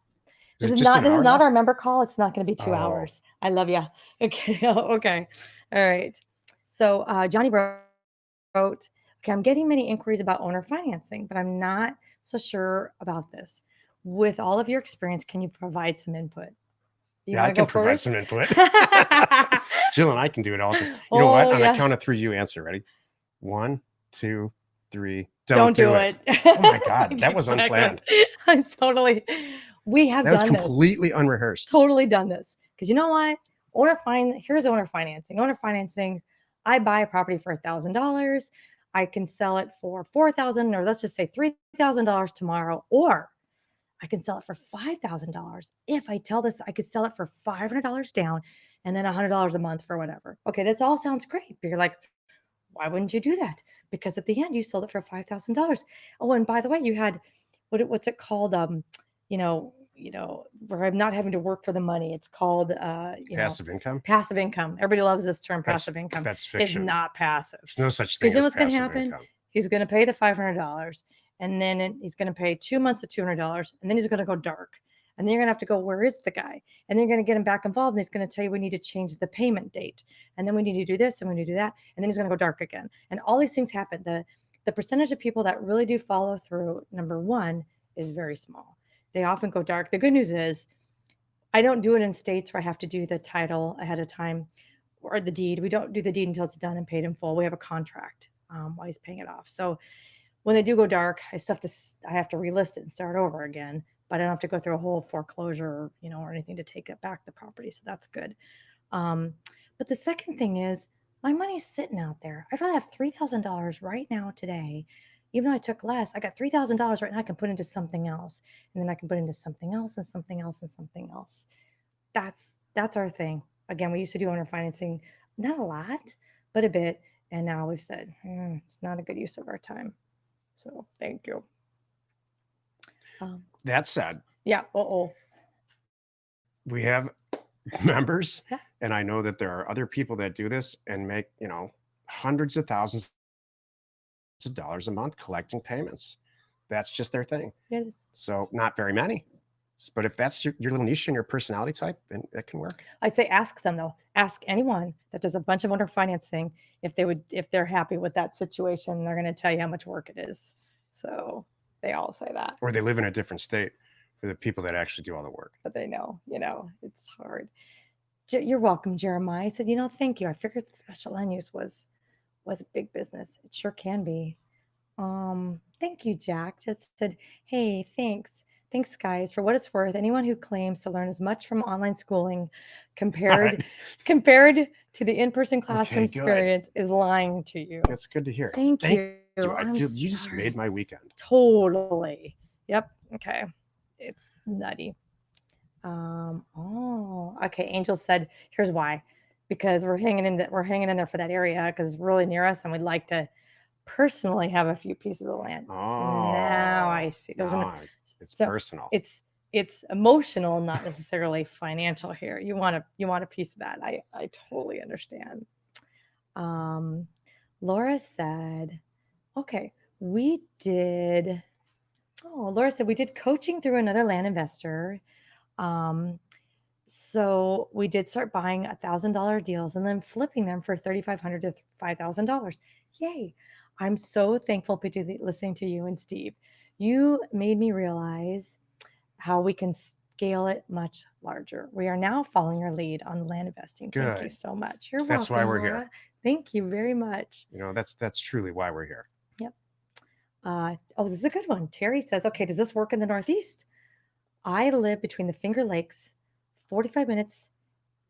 This it is just not an this is hour not now? our member call. It's not going to be 2 Oh. hours. I love you. Okay. Okay. All right. So Johnny wrote, okay, I'm getting many inquiries about owner financing, but I'm not so sure about this. With all of your experience, can you provide some input? You Yeah, I wanna can go provide first? some input. Jill and I can do it all this. You know what? Oh, On yeah. the count of 3, you answer. Ready? 1, 2, 3. Don't do it. Oh my God, that was unplanned. It's totally. We have That was done this. completely unrehearsed. Totally done this. Because you know what? Here's owner financing. Owner financing. I buy a property for $1,000. I can sell it for $4,000, or let's just say $3,000 tomorrow, or I can sell it for $5,000 if I tell this I could sell it for $500 down and then $100 a month for whatever. Okay, this all sounds great. But you're like, why wouldn't you do that? Because at the end you sold it for $5,000. Oh, and by the way, you had what's it called? Where I'm not having to work for the money. It's called Passive income. passive income. Everybody loves this term, That's passive income. that's It's fiction. not passive. There's no such Because thing you know as what's going to passive happen? income. He's going to pay the $500, and then he's going to pay 2 months of $200, and then he's going to go dark. And then you're going to have to go, where is the guy? And then you're going to get him back involved, and he's going to tell you we need to change the payment date. And then we need to do this, and we need to do that. And then he's going to go dark again. And all these things happen. The percentage of people that really do follow through, number one, is very small. They often go dark. The good news is I don't do it in states where I have to do the title ahead of time or the deed. We don't do the deed until it's done and paid in full. We have a contract while he's paying it off. So when they do go dark, I have to relist it and start over again. But I don't have to go through a whole foreclosure, or anything to take it back the property. So that's good. But the second thing is my money's sitting out there. I'd rather have $3,000 right now today. Even though I took less, I got $3,000 right now. I can put into something else, and then I can put into something else and something else and something else. That's our thing. Again, we used to do owner financing, not a lot, but a bit. And now we've said it's not a good use of our time. So thank you. That said, Yeah. we have members, Yeah. and I know that there are other people that do this and make hundreds of thousands of dollars a month collecting payments. That's just their thing. It is. So not very many, but if that's your little niche and your personality type, then that can work. I'd say ask them though. Ask anyone that does a bunch of owner financing if they're happy with that situation. They're going to tell you how much work it is. So they all say that. Or they live in a different state for the people that actually do all the work. But they know, it's hard. You're welcome, Jeremiah. I said, thank you. I figured the special land use was a big business. It sure can be. Thank you, Jack. Just said, hey, thanks. Thanks, guys. For what it's worth, anyone who claims to learn as much from online schooling compared to the in-person classroom experience is lying to you. That's good to hear. Thank you. I feel you just made my weekend. Totally. Yep. Okay. It's nutty. Okay. Angel said, here's why. Because we're hanging in there for that area because it's really near us, and we'd like to personally have a few pieces of land. Oh, now I see. It's personal. It's emotional, not necessarily financial here. You want a piece of that. I totally understand. Laura said, okay, Laura said we did coaching through another land investor. So we did start buying $1,000 deals and then flipping them for $3,500 to $5,000. Yay. I'm so thankful listening to you and Steve. You made me realize how we can scale it much larger. We are now following your lead on land investing. Good. Thank you so much. You're welcome. That's why we're Laura. here. Thank you very much. That's truly why we're here. Yep. This is a good one. Terry says, okay, does this work in the Northeast? I live between the Finger Lakes, 45 minutes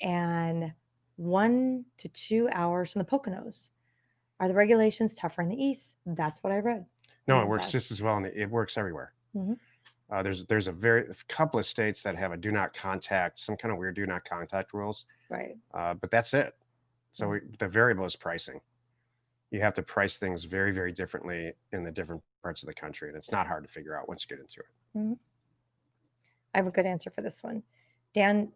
and 1 to 2 hours from the Poconos. Are the regulations tougher in the East? That's what I read. No, it works just as well, and it works everywhere. Mm-hmm. There's a couple of states that have a do not contact, some kind of weird do not contact rules. Right. But that's it. So the variable is pricing. You have to price things very, very differently in the different parts of the country, and it's not hard to figure out once you get into it. Mm-hmm. I have a good answer for this one. Don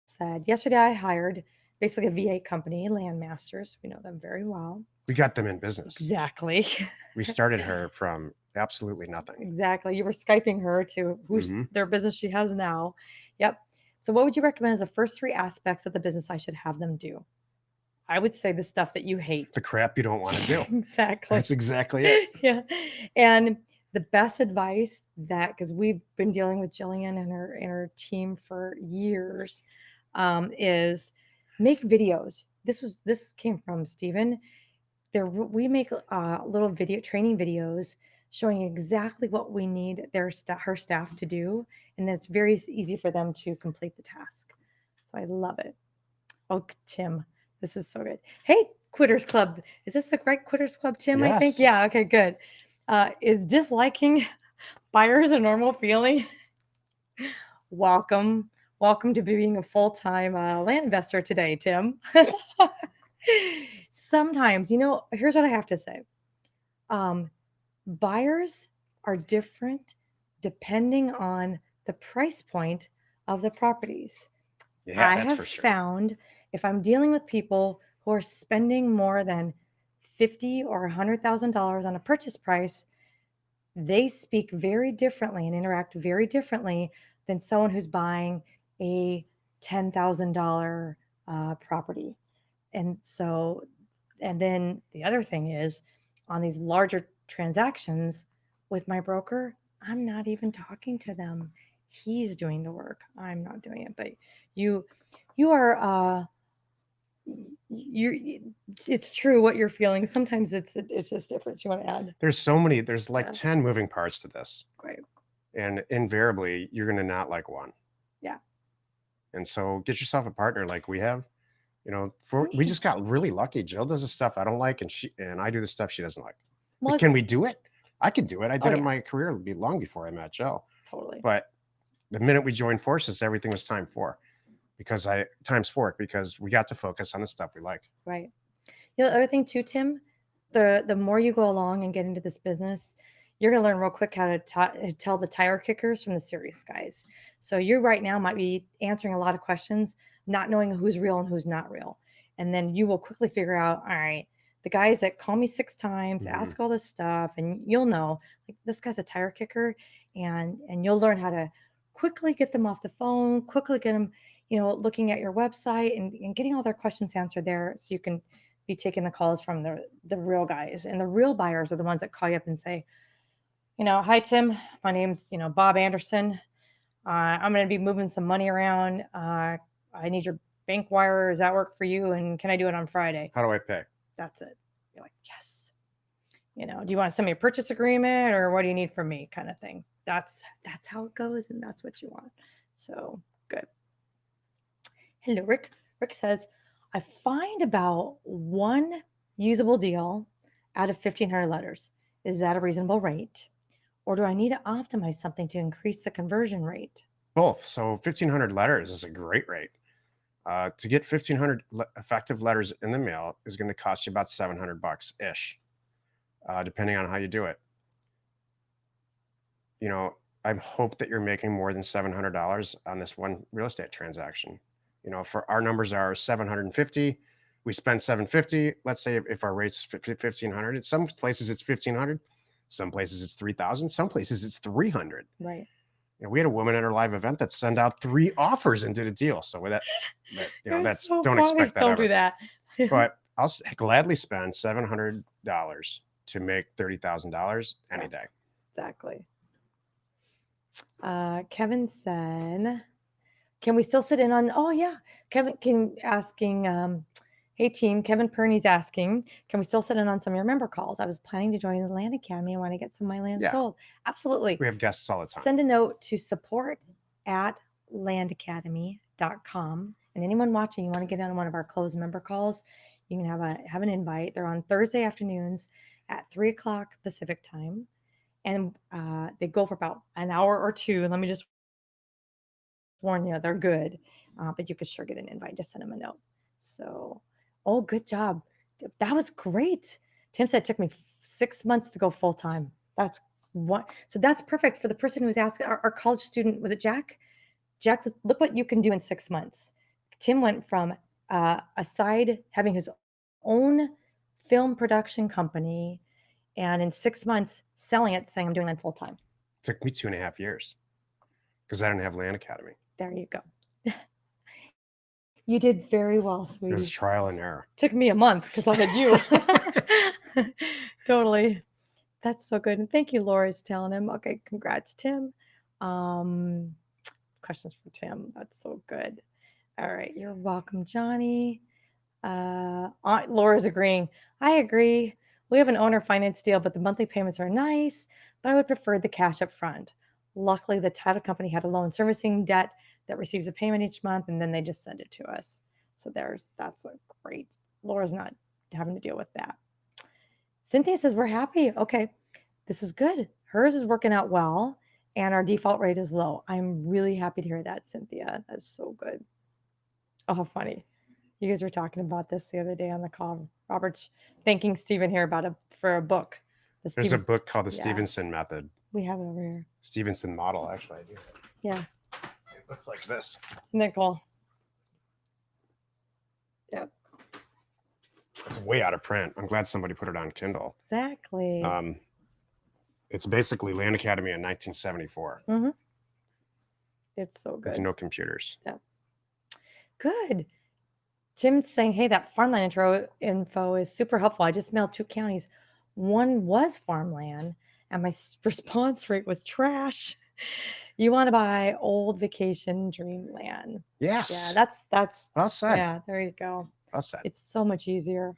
said, yesterday I hired basically a VA company, Landmasters. We know them very well. We got them in business. Exactly. We started her from absolutely nothing. Exactly. You were Skyping her to their business she has now. Yep. So what would you recommend as the first 3 aspects of the business I should have them do? I would say the stuff that you hate. The crap you don't want to do. Exactly. That's exactly it. Yeah. And the best advice because we've been dealing with Jillian and her team for years, is make videos. This came from Stephen. We make little training videos showing exactly what we need her staff to do, and then it's very easy for them to complete the task. So I love it. Oh, Tim, this is so good. Hey, Quitters Club. Is this the right Quitters Club, Tim? I think. Yes. Yeah. Okay. Good. Is disliking buyers a normal feeling? Welcome. Welcome to being a full-time land investor today, Tim. Sometimes, here's what I have to say. Buyers are different depending on the price point of the properties. Yeah, I that's have for sure. found if I'm dealing with people who are spending more than $50,000 or $100,000 on a purchase price, they speak very differently and interact very differently than someone who's buying a $10,000 property. And so, and then the other thing is on these larger transactions with my broker, I'm not even talking to them. He's doing the work. I'm not doing it. But you, you are, you're, it's true what you're feeling. Sometimes it's just different. You want to add? There's like Yeah. 10 moving parts to this. Great. And invariably, you're going to not like one. Yeah. And so get yourself a partner like we have. We just got really lucky. Jill does the stuff I don't like, and I do the stuff she doesn't like. But can we do it? I could do it. I did it in my career long before I met Jill. Totally. But the minute we joined forces, everything was times four because we got to focus on the stuff we like. Right. The other thing too, Tim, the more you go along and get into this business, you're going to learn real quick how to tell the tire kickers from the serious guys. So you right now might be answering a lot of questions, not knowing who's real and who's not real. And then you will quickly figure out, all right, the guys that call me 6 times, ask all this stuff, and you'll know like this guy's a tire kicker, and you'll learn how to quickly get them off the phone, quickly get them, looking at your website and getting all their questions answered there, so you can be taking the calls from the real guys. And the real buyers are the ones that call you up and say, hi, Tim, my name's, Bob Anderson. I'm going to be moving some money around. I need your bank wire. Does that work for you? And can I do it on Friday? How do I pay? That's it. You're like, yes. Do you want to send me a purchase agreement or what do you need from me kind of thing? That's how it goes. And that's what you want. So good. Hello, Rick. Rick says, I find about one usable deal out of 1,500 letters. Is that a reasonable rate? Or do I need to optimize something to increase the conversion rate? Both. So 1,500 letters is a great rate. To get 1,500 effective letters in the mail is going to cost you about $700 ish, depending on how you do it. I hope that you're making more than $700 on this one real estate transaction. For our numbers are 750. We spend 750. Let's say if our rate's 1,500, in some places it's 1,500, some places it's 3,000, some places it's 300. Right. We had a woman at our live event that sent out 3 offers and did a deal. So with that, that's so don't funny. expect that. Don't ever. do that. But I'll gladly spend $700 to make $30,000 any day. Exactly. Kevin said, can we still sit in on? Oh yeah, Kevin asking. Hey team, Kevin Perney's asking, can we still sit in on some of your member calls? I was planning to join the Land Academy. I want to get some of my land sold. Absolutely. We have guests all the time. Send a note to support@landacademy.com. And anyone watching, you want to get on one of our closed member calls, you can have an invite. They're on Thursday afternoons at 3:00 Pacific time. And they go for about an hour or two. And let me just warn you, they're good. But you could sure get an invite. Just send them a note. So, good job. That was great. Tim said it took me 6 months to go full time. That's what. So that's perfect for the person who was asking. Our college student, was it Jack? Jack, look what you can do in 6 months. Tim went from having his own film production company, and in 6 months selling it, saying I'm doing that full time. Took me 2.5 years because I didn't have Land Academy. There you go. You did very well, sweetie. It was trial and error. Took me a month because I had you. Totally. That's so good. And thank you, Laura's telling him. Okay, congrats, Tim. Questions for Tim. That's so good. All right. You're welcome, Johnny. Laura's agreeing. I agree. We have an owner finance deal, but the monthly payments are nice, but I would prefer the cash up front. Luckily, the title company had a loan servicing debt that receives a payment each month, and then they just send it to us. So that's a great. Laura's not having to deal with that. Cynthia says we're happy. Okay, this is good. Hers is working out well, and our default rate is low. I'm really happy to hear that, Cynthia. That's so good. Oh, how funny. You guys were talking about this the other day on the call. Robert's thanking Stephen here about for a book. The There's a Stephen, book called The yeah, Stevenson Method. we have it over here. Stevenson model, actually. I do. Yeah, It looks like this. isn't that cool? Yep, It's way out of print. I'm glad somebody put it on Kindle. exactly. It's basically Land Academy in 1974 Mm-hmm. It's so with good. no computers. Yeah. Good. Tim's saying, hey, that farmland info is super helpful. I just mailed 2 counties. One was farmland, and my response rate was trash. You want to buy old vacation dreamland. Yes. Yeah, that's Well said. yeah, there you go. Well said. It's so much easier.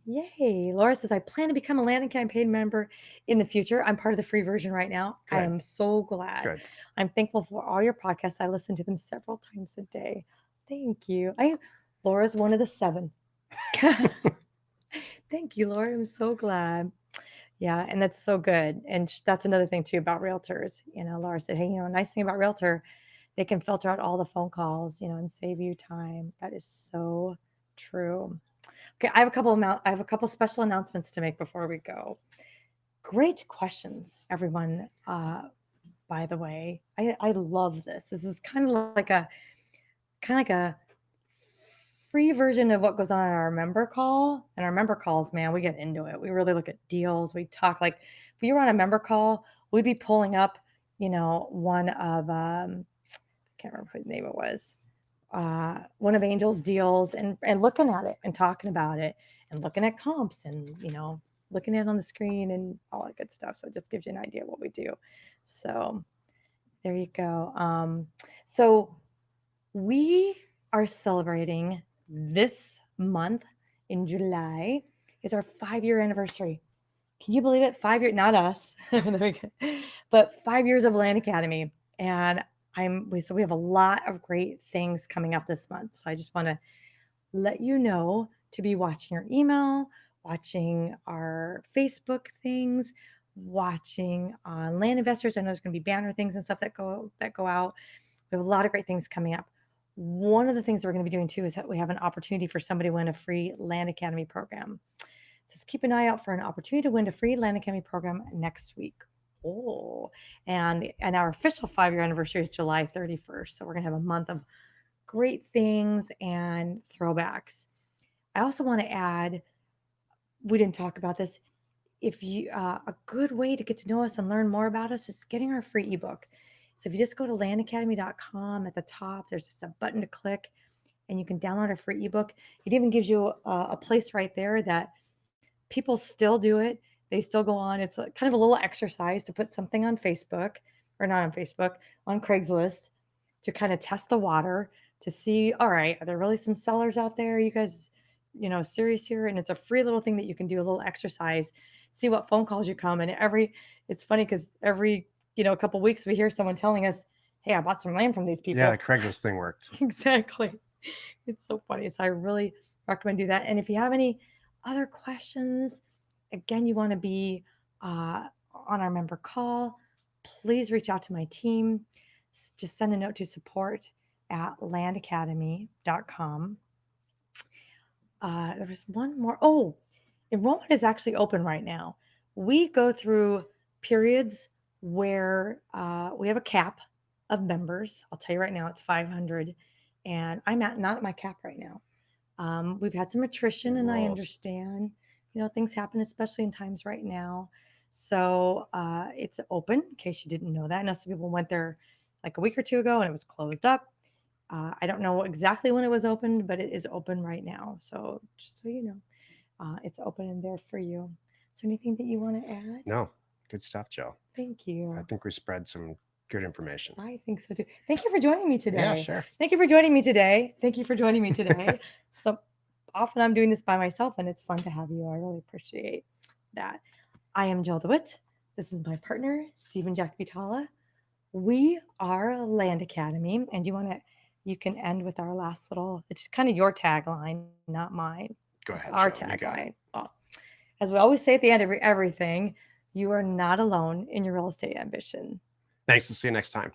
Yay. Laura says, I plan to become a landing campaign member in the future. I'm part of the free version right now. I Good. am so glad. Good. I'm thankful for all your podcasts. I listen to them several times a day. Thank you. Laura's one of the 7. Thank you, Laura. I'm so glad. Yeah, and that's so good. And that's another thing too about realtors. Laura said, hey, nice thing about realtor, they can filter out all the phone calls, and save you time. That is so true. Okay, I have a couple special announcements to make before we go. Great questions, everyone. By the way, I love this. This is kind of like a free version of what goes on in our member call. And our member calls, man, we get into it. We really look at deals. We talk like if we were on a member call, we'd be pulling up, one of I can't remember whose name it was. One of Angel's deals and looking at it and talking about it and looking at comps and looking at it on the screen and all that good stuff. So it just gives you an idea of what we do. So there you go. So we are celebrating this month in July is our 5-year anniversary. Can you believe it? 5 years, not us, but 5 years of Land Academy. And so we have a lot of great things coming up this month. So I just want to let you know to be watching your email, watching our Facebook things, watching on Land Investors. I know there's going to be banner things and stuff that go out. We have a lot of great things coming up. One of the things that we're going to be doing too is that we have an opportunity for somebody to win a free Land Academy program. So keep an eye out for an opportunity to win a free Land Academy program next week. Oh, and our official 5-year anniversary is July 31st. So we're going to have a month of great things and throwbacks. I also want to add, we didn't talk about this. If you a good way to get to know us and learn more about us is getting our free ebook. So if you just go to landacademy.com at the top, there's just a button to click and you can download our free ebook. It even gives you a place right there that people still do it. They still go on. It's kind of a little exercise to put something on Facebook or not on Facebook, on Craigslist to kind of test the water to see, all right, are there really some sellers out there? You guys, serious here? And it's a free little thing that you can do, a little exercise, see what phone calls you come. And it's funny because every, a couple of weeks we hear someone telling us, hey, I bought some land from these people. Yeah, the Craigslist thing worked. Exactly. It's so funny. So I really recommend do that. And if you have any other questions, again, you want to be on our member call, please reach out to my team. Just send a note to support@landacademy.com. There was one more. Oh, enrollment is actually open right now. We go through periods where we have a cap of members. I'll tell you right now, it's 500, and I'm not at my cap right now. We've had some attrition, and I understand, things happen, especially in times right now. So it's open, in case you didn't know that. I know some people went there like a week or 2 ago, and it was closed up. I don't know exactly when it was opened, but it is open right now. So just so you know, it's open in there for you. Is there anything that you want to add? No, good stuff, Jill. Thank you. I think we spread some good information. I think so too. Thank you for joining me today. Yeah, sure. Thank you for joining me today. So often I'm doing this by myself, and it's fun to have you. I really appreciate that. I am Jill DeWit. This is my partner, Stephen Jack Butala. We are Land Academy, and you want to you can end with our last little, it's kind of your tagline, not mine. Go It's ahead, our Jill. You got it. tagline. Well, as we always say at the end of everything, you are not alone in your real estate ambition. Thanks. We'll see you next time.